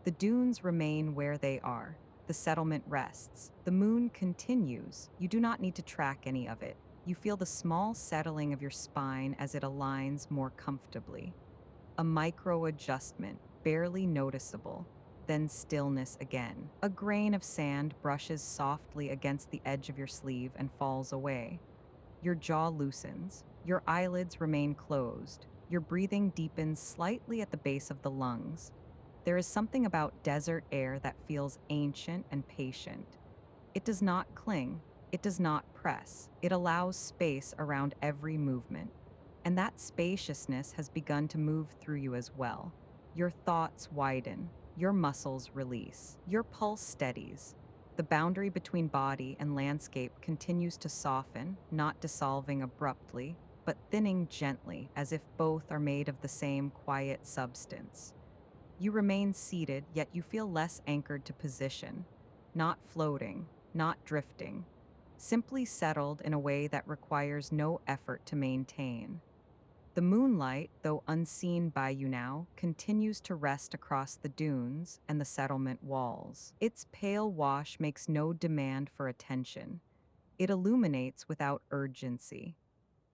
The dunes remain where they are. The settlement rests. The moon continues. You do not need to track any of it. You feel the small settling of your spine as it aligns more comfortably. A micro adjustment, barely noticeable, then stillness again. A grain of sand brushes softly against the edge of your sleeve and falls away. Your jaw loosens. Your eyelids remain closed. Your breathing deepens slightly at the base of the lungs. There is something about desert air that feels ancient and patient. It does not cling. It does not press. It allows space around every movement. And that spaciousness has begun to move through you as well. Your thoughts widen. Your muscles release. Your pulse steadies. The boundary between body and landscape continues to soften, not dissolving abruptly, but thinning gently, as if both are made of the same quiet substance. You remain seated, yet you feel less anchored to position, not floating, not drifting, simply settled in a way that requires no effort to maintain. The moonlight, though unseen by you now, continues to rest across the dunes and the settlement walls. Its pale wash makes no demand for attention. It illuminates without urgency.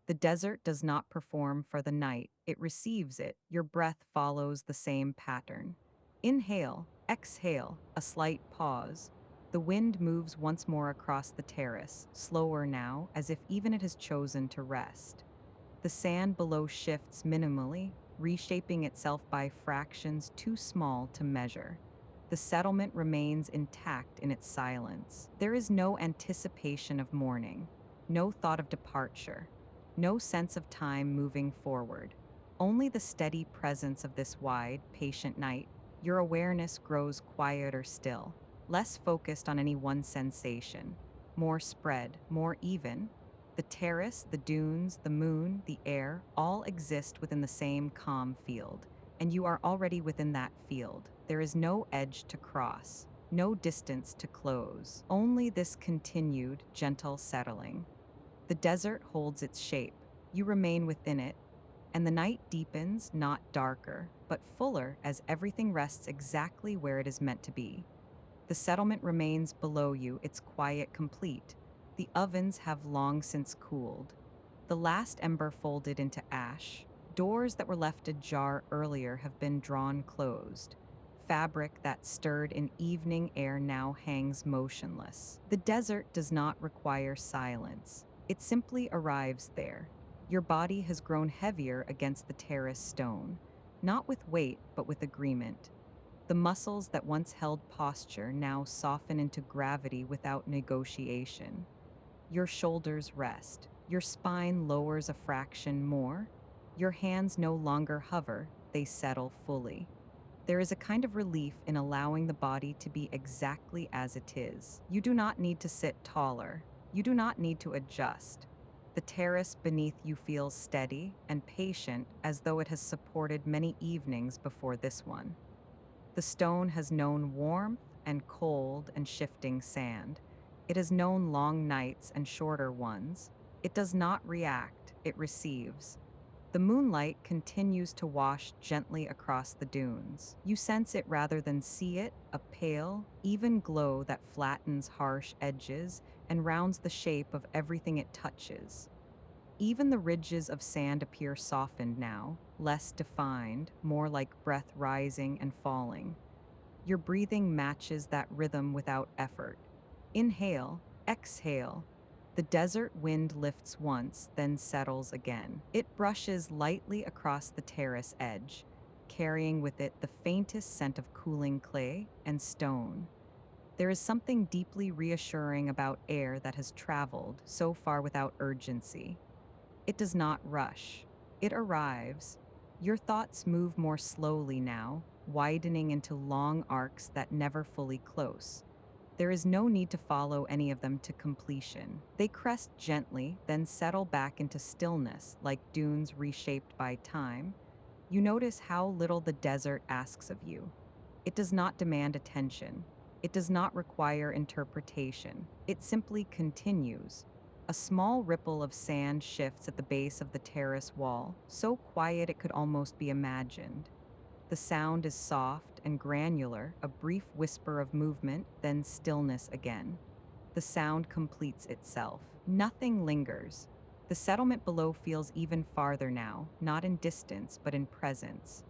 The desert does not perform for the night, it receives it. Your breath follows the same pattern. Inhale, exhale, a slight pause. The wind moves once more across the terrace, slower now, as if even it has chosen to rest. The sand below shifts minimally, reshaping itself by fractions too small to measure. The settlement remains intact in its silence. There is no anticipation of morning, no thought of departure, no sense of time moving forward. Only the steady presence of this wide, patient night. Your awareness grows quieter still, less focused on any one sensation, more spread, more even. The terrace, the dunes, the moon, the air all exist within the same calm field, and you are already within that field. There is no edge to cross, no distance to close, only this continued, gentle settling. The desert holds its shape, you remain within it, and the night deepens, not darker, but fuller as everything rests exactly where it is meant to be. The settlement remains below you, its quiet complete. The ovens have long since cooled. The last ember folded into ash. Doors that were left ajar earlier have been drawn closed. Fabric that stirred in evening air now hangs motionless. The desert does not require silence. It simply arrives there. Your body has grown heavier against the terrace stone, not with weight, but with agreement. The muscles that once held posture now soften into gravity without negotiation. Your shoulders rest. Your spine lowers a fraction more. Your hands no longer hover, they settle fully. There is a kind of relief in allowing the body to be exactly as it is. You do not need to sit taller. You do not need to adjust. The terrace beneath you feels steady and patient, as though it has supported many evenings before this one. The stone has known warmth and cold and shifting sand. It has known long nights and shorter ones. It does not react, it receives. The moonlight continues to wash gently across the dunes. You sense it rather than see it, a pale, even glow that flattens harsh edges and rounds the shape of everything it touches. Even the ridges of sand appear softened now, less defined, more like breath rising and falling. Your breathing matches that rhythm without effort. Inhale, exhale. The desert wind lifts once, then settles again. It brushes lightly across the terrace edge, carrying with it the faintest scent of cooling clay and stone. There is something deeply reassuring about air that has traveled so far without urgency. It does not rush. It arrives. Your thoughts move more slowly now, widening into long arcs that never fully close. There is no need to follow any of them to completion. They crest gently, then settle back into stillness, like dunes reshaped by time. You notice how little the desert asks of you. It does not demand attention. It does not require interpretation. It simply continues. A small ripple of sand shifts at the base of the terrace wall, so quiet it could almost be imagined. The sound is soft and granular, a brief whisper of movement, then stillness again. The sound completes itself. Nothing lingers. The settlement below feels even farther now, not in distance, but in presence.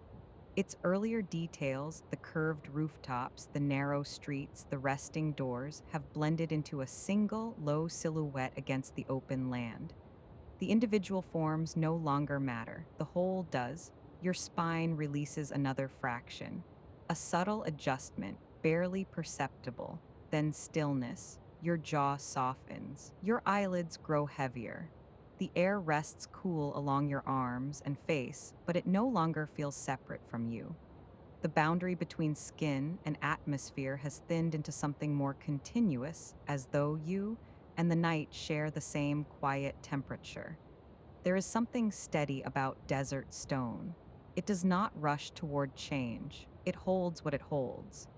Its earlier details, the curved rooftops, the narrow streets, the resting doors, have blended into a single, low silhouette against the open land. The individual forms no longer matter. The whole does. Your spine releases another fraction. A subtle adjustment, barely perceptible. Then stillness. Your jaw softens. Your eyelids grow heavier. The air rests cool along your arms and face, but it no longer feels separate from you. The boundary between skin and atmosphere has thinned into something more continuous, as though you and the night share the same quiet temperature. There is something steady about desert stone. It does not rush toward change, it holds what it holds.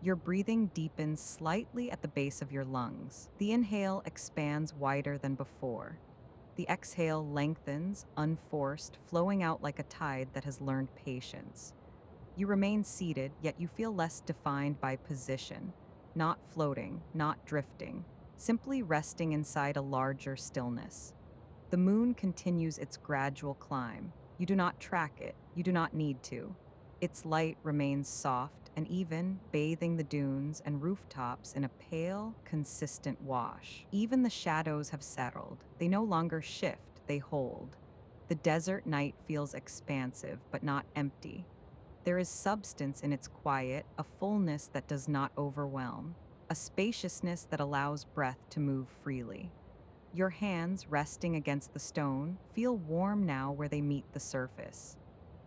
Your breathing deepens slightly at the base of your lungs. The inhale expands wider than before. The exhale lengthens, unforced, flowing out like a tide that has learned patience. You remain seated, yet you feel less defined by position, not floating, not drifting, simply resting inside a larger stillness. The moon continues its gradual climb. You do not track it, you do not need to. Its light remains soft and even, bathing the dunes and rooftops in a pale, consistent wash. Even the shadows have settled. They no longer shift, they hold. The desert night feels expansive, but not empty. There is substance in its quiet, a fullness that does not overwhelm, a spaciousness that allows breath to move freely. Your hands, resting against the stone, feel warm now where they meet the surface.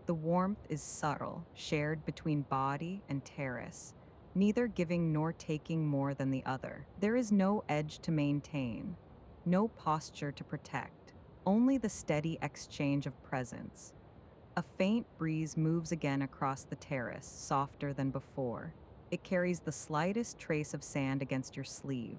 The warmth is subtle, shared between body and terrace, neither giving nor taking more than the other. There is no edge to maintain, no posture to protect, only the steady exchange of presence. A faint breeze moves again across the terrace, softer than before. It carries the slightest trace of sand against your sleeve.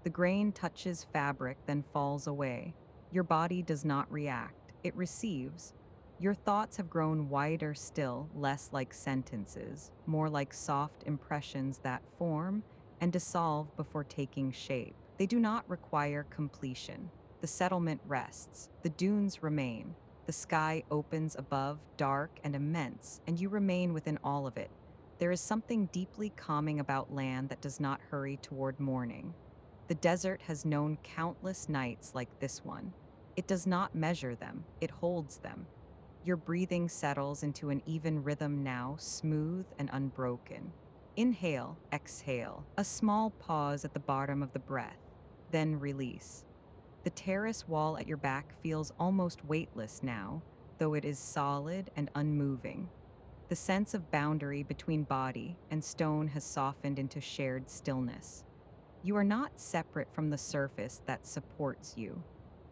The grain touches fabric, then falls away. Your body does not react, it receives. Your thoughts have grown wider still, less like sentences, more like soft impressions that form and dissolve before taking shape. They do not require completion. The settlement rests, the dunes remain. The sky opens above, dark and immense, and you remain within all of it. There is something deeply calming about land that does not hurry toward morning. The desert has known countless nights like this one. It does not measure them, it holds them. Your breathing settles into an even rhythm now, smooth and unbroken. Inhale, exhale, a small pause at the bottom of the breath, then release. The terrace wall at your back feels almost weightless now, though it is solid and unmoving. The sense of boundary between body and stone has softened into shared stillness. You are not separate from the surface that supports you.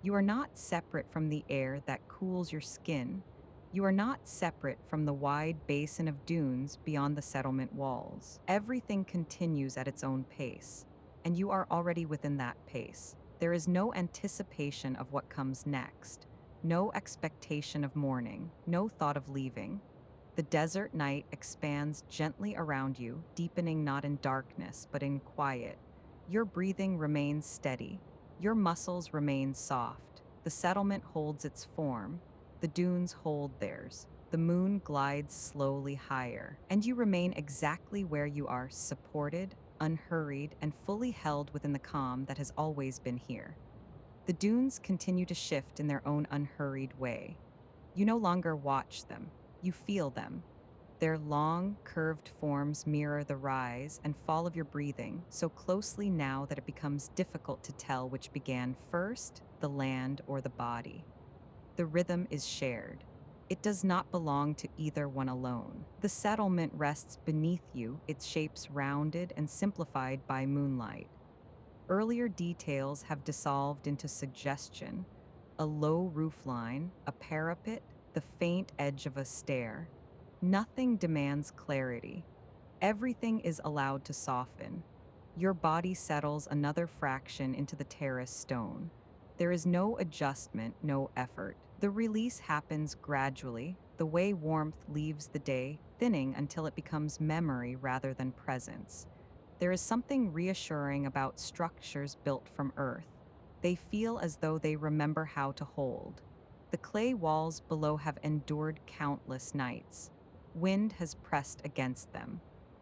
You are not separate from the air that cools your skin. You are not separate from the wide basin of dunes beyond the settlement walls. Everything continues at its own pace, and you are already within that pace. There is no anticipation of what comes next, no expectation of morning, no thought of leaving. The desert night expands gently around you, deepening not in darkness, but in quiet. Your breathing remains steady. Your muscles remain soft. The settlement holds its form. The dunes hold theirs. The moon glides slowly higher, and you remain exactly where you are, supported, unhurried, and fully held within the calm that has always been here. The dunes continue to shift in their own unhurried way. You no longer watch them, you feel them. Their long, curved forms mirror the rise and fall of your breathing, so closely now that it becomes difficult to tell which began first, the land or the body. The rhythm is shared. It does not belong to either one alone. The settlement rests beneath you, its shapes rounded and simplified by moonlight. Earlier details have dissolved into suggestion: a low roofline, a parapet, the faint edge of a stair. Nothing demands clarity. Everything is allowed to soften. Your body settles another fraction into the terrace stone. There is no adjustment, no effort. The release happens gradually, the way warmth leaves the day, thinning until it becomes memory rather than presence. There is something reassuring about structures built from earth. They feel as though they remember how to hold. The clay walls below have endured countless nights. Wind has pressed against them.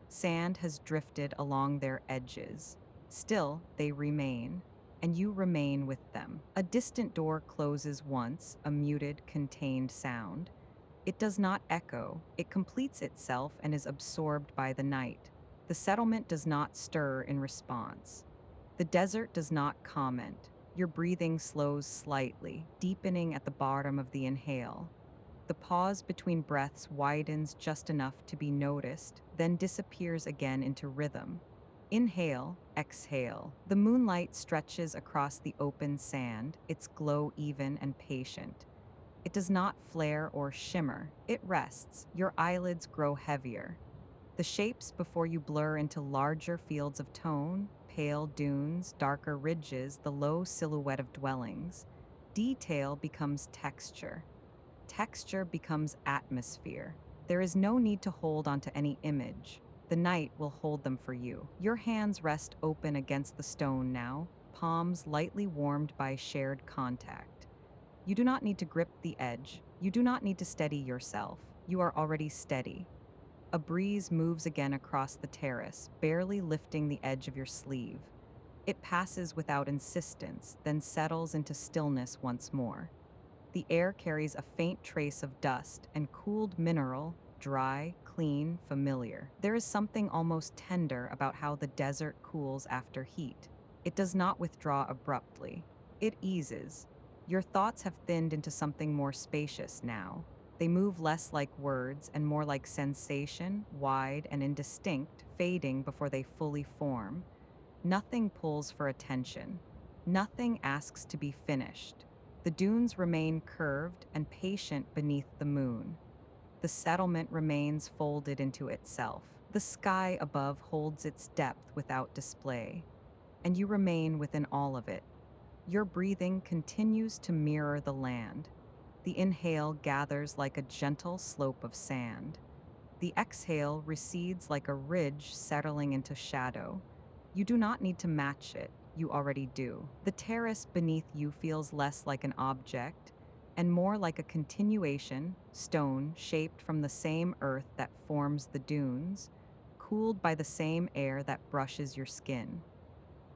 Sand has drifted along their edges. Still, they remain, and you remain with them. A distant door closes once, a muted, contained sound. It does not echo, it completes itself and is absorbed by the night. The settlement does not stir in response. The desert does not comment. Your breathing slows slightly, deepening at the bottom of the inhale. The pause between breaths widens just enough to be noticed, then disappears again into rhythm. Inhale, exhale. The moonlight stretches across the open sand, its glow even and patient. It does not flare or shimmer, it rests. Your eyelids grow heavier. The shapes before you blur into larger fields of tone, pale dunes, darker ridges, the low silhouette of dwellings. Detail becomes texture. Texture becomes atmosphere. There is no need to hold onto any image. The night will hold them for you. Your hands rest open against the stone now, palms lightly warmed by shared contact. You do not need to grip the edge. You do not need to steady yourself. You are already steady. A breeze moves again across the terrace, barely lifting the edge of your sleeve. It passes without insistence, then settles into stillness once more. The air carries a faint trace of dust and cooled mineral, dry, clean, familiar. There is something almost tender about how the desert cools after heat. It does not withdraw abruptly. It eases. Your thoughts have thinned into something more spacious now. They move less like words and more like sensation, wide and indistinct, fading before they fully form. Nothing pulls for attention. Nothing asks to be finished. The dunes remain curved and patient beneath the moon. The settlement remains folded into itself. The sky above holds its depth without display, and you remain within all of it. Your breathing continues to mirror the land. The inhale gathers like a gentle slope of sand. The exhale recedes like a ridge settling into shadow. You do not need to match it, you already do. The terrace beneath you feels less like an object and more like a continuation, stone shaped from the same earth that forms the dunes, cooled by the same air that brushes your skin.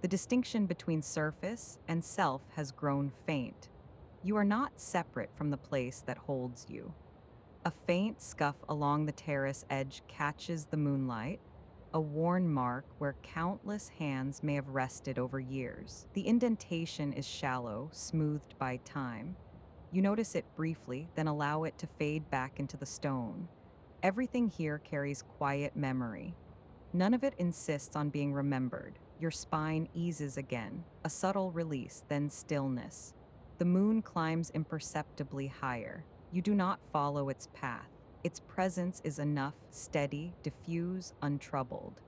The distinction between surface and self has grown faint. You are not separate from the place that holds you. A faint scuff along the terrace edge catches the moonlight, a worn mark where countless hands may have rested over years. The indentation is shallow, smoothed by time. You notice it briefly, then allow it to fade back into the stone. Everything here carries quiet memory. None of it insists on being remembered. Your spine eases again, a subtle release, then stillness. The moon climbs imperceptibly higher. You do not follow its path. Its presence is enough, steady, diffuse, untroubled.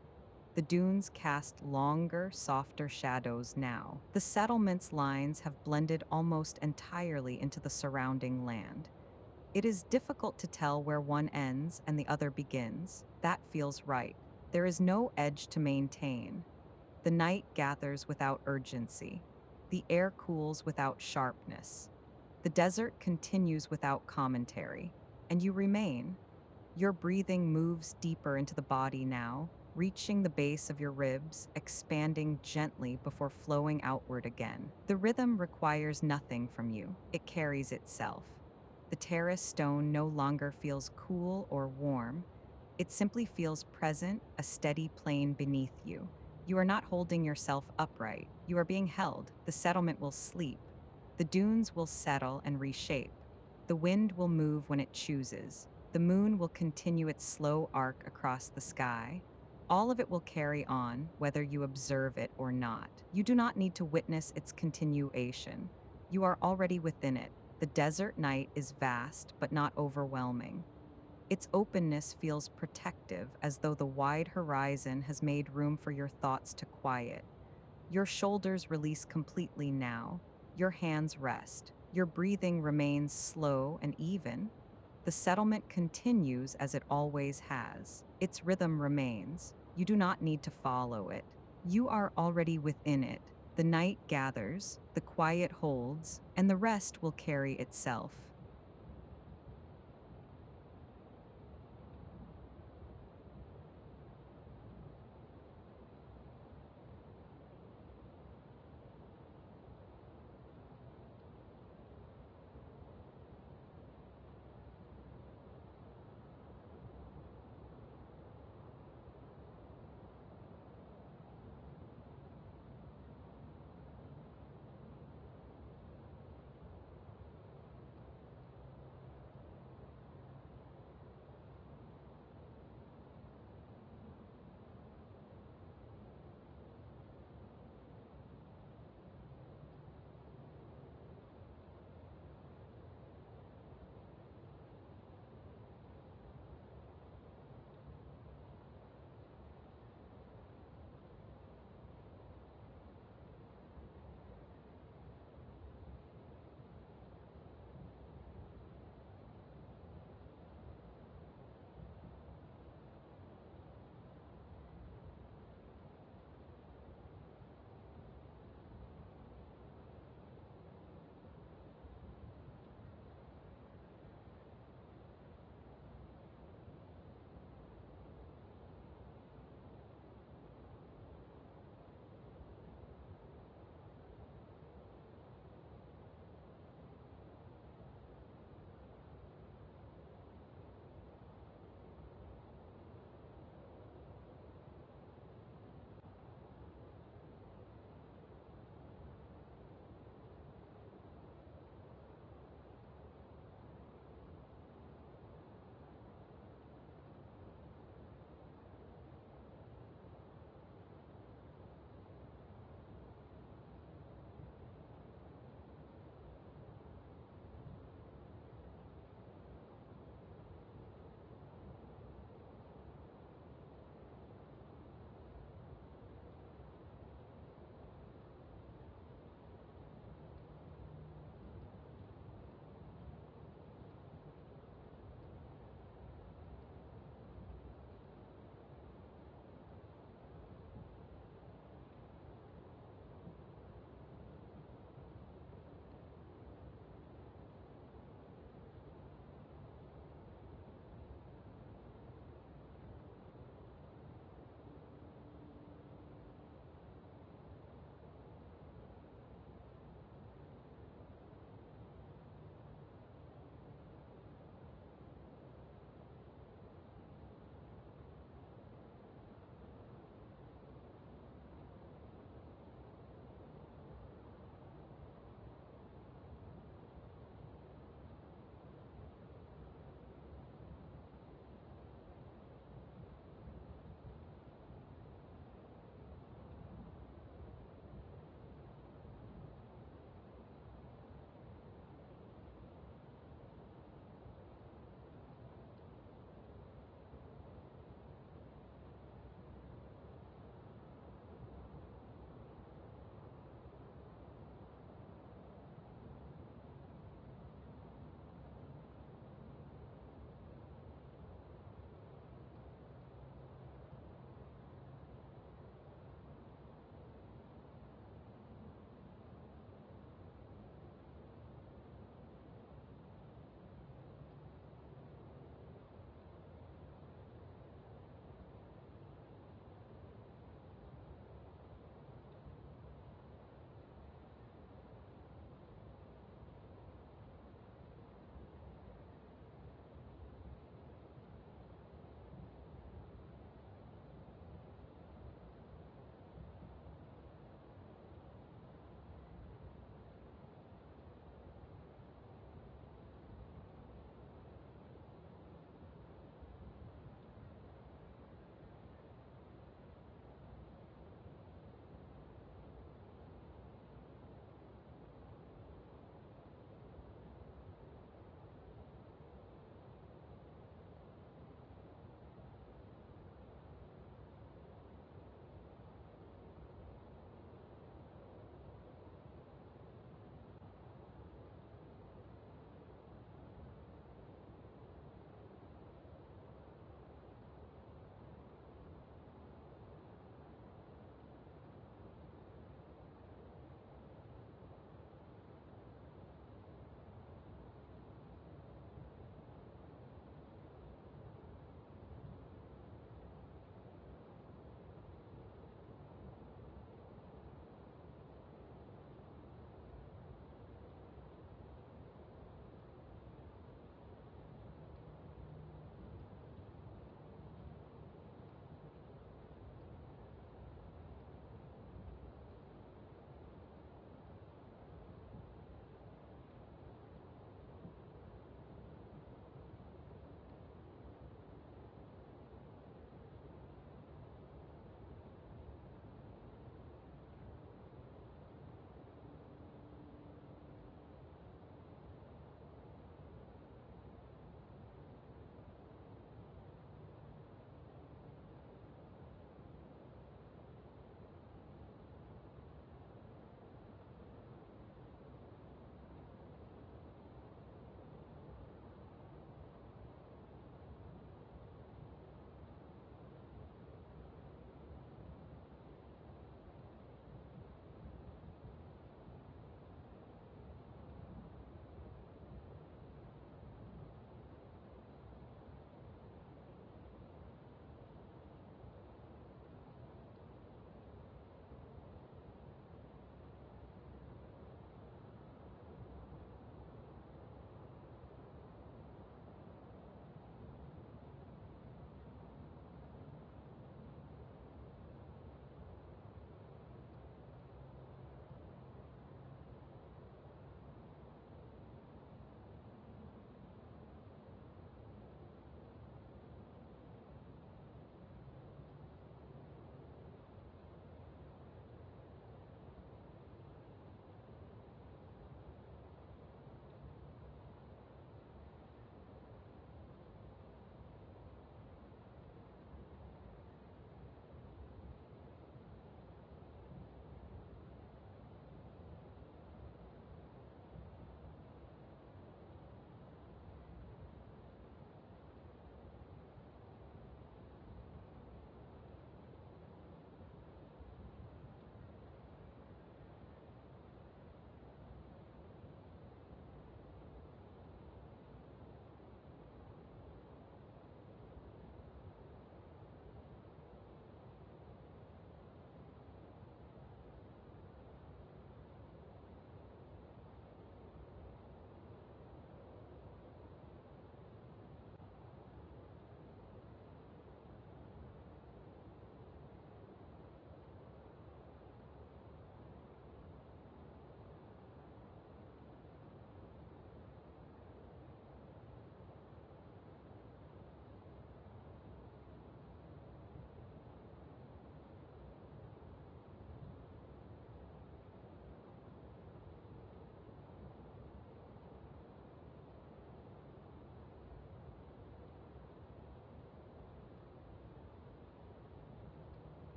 The dunes cast longer, softer shadows now. The settlement's lines have blended almost entirely into the surrounding land. It is difficult to tell where one ends and the other begins. That feels right. There is no edge to maintain. The night gathers without urgency. The air cools without sharpness. The desert continues without commentary, and you remain. Your breathing moves deeper into the body now, reaching the base of your ribs, expanding gently before flowing outward again. The rhythm requires nothing from you. It carries itself. The terrace stone no longer feels cool or warm. It simply feels present, a steady plane beneath you. You are not holding yourself upright. You are being held. The settlement will sleep. The dunes will settle and reshape. The wind will move when it chooses. The moon will continue its slow arc across the sky. All of it will carry on, whether you observe it or not. You do not need to witness its continuation. You are already within it. The desert night is vast, but not overwhelming. Its openness feels protective, as though the wide horizon has made room for your thoughts to quiet. Your shoulders release completely now. Your hands rest. Your breathing remains slow and even. The settlement continues as it always has. Its rhythm remains. You do not need to follow it. You are already within it. The night gathers, the quiet holds, and the rest will carry itself.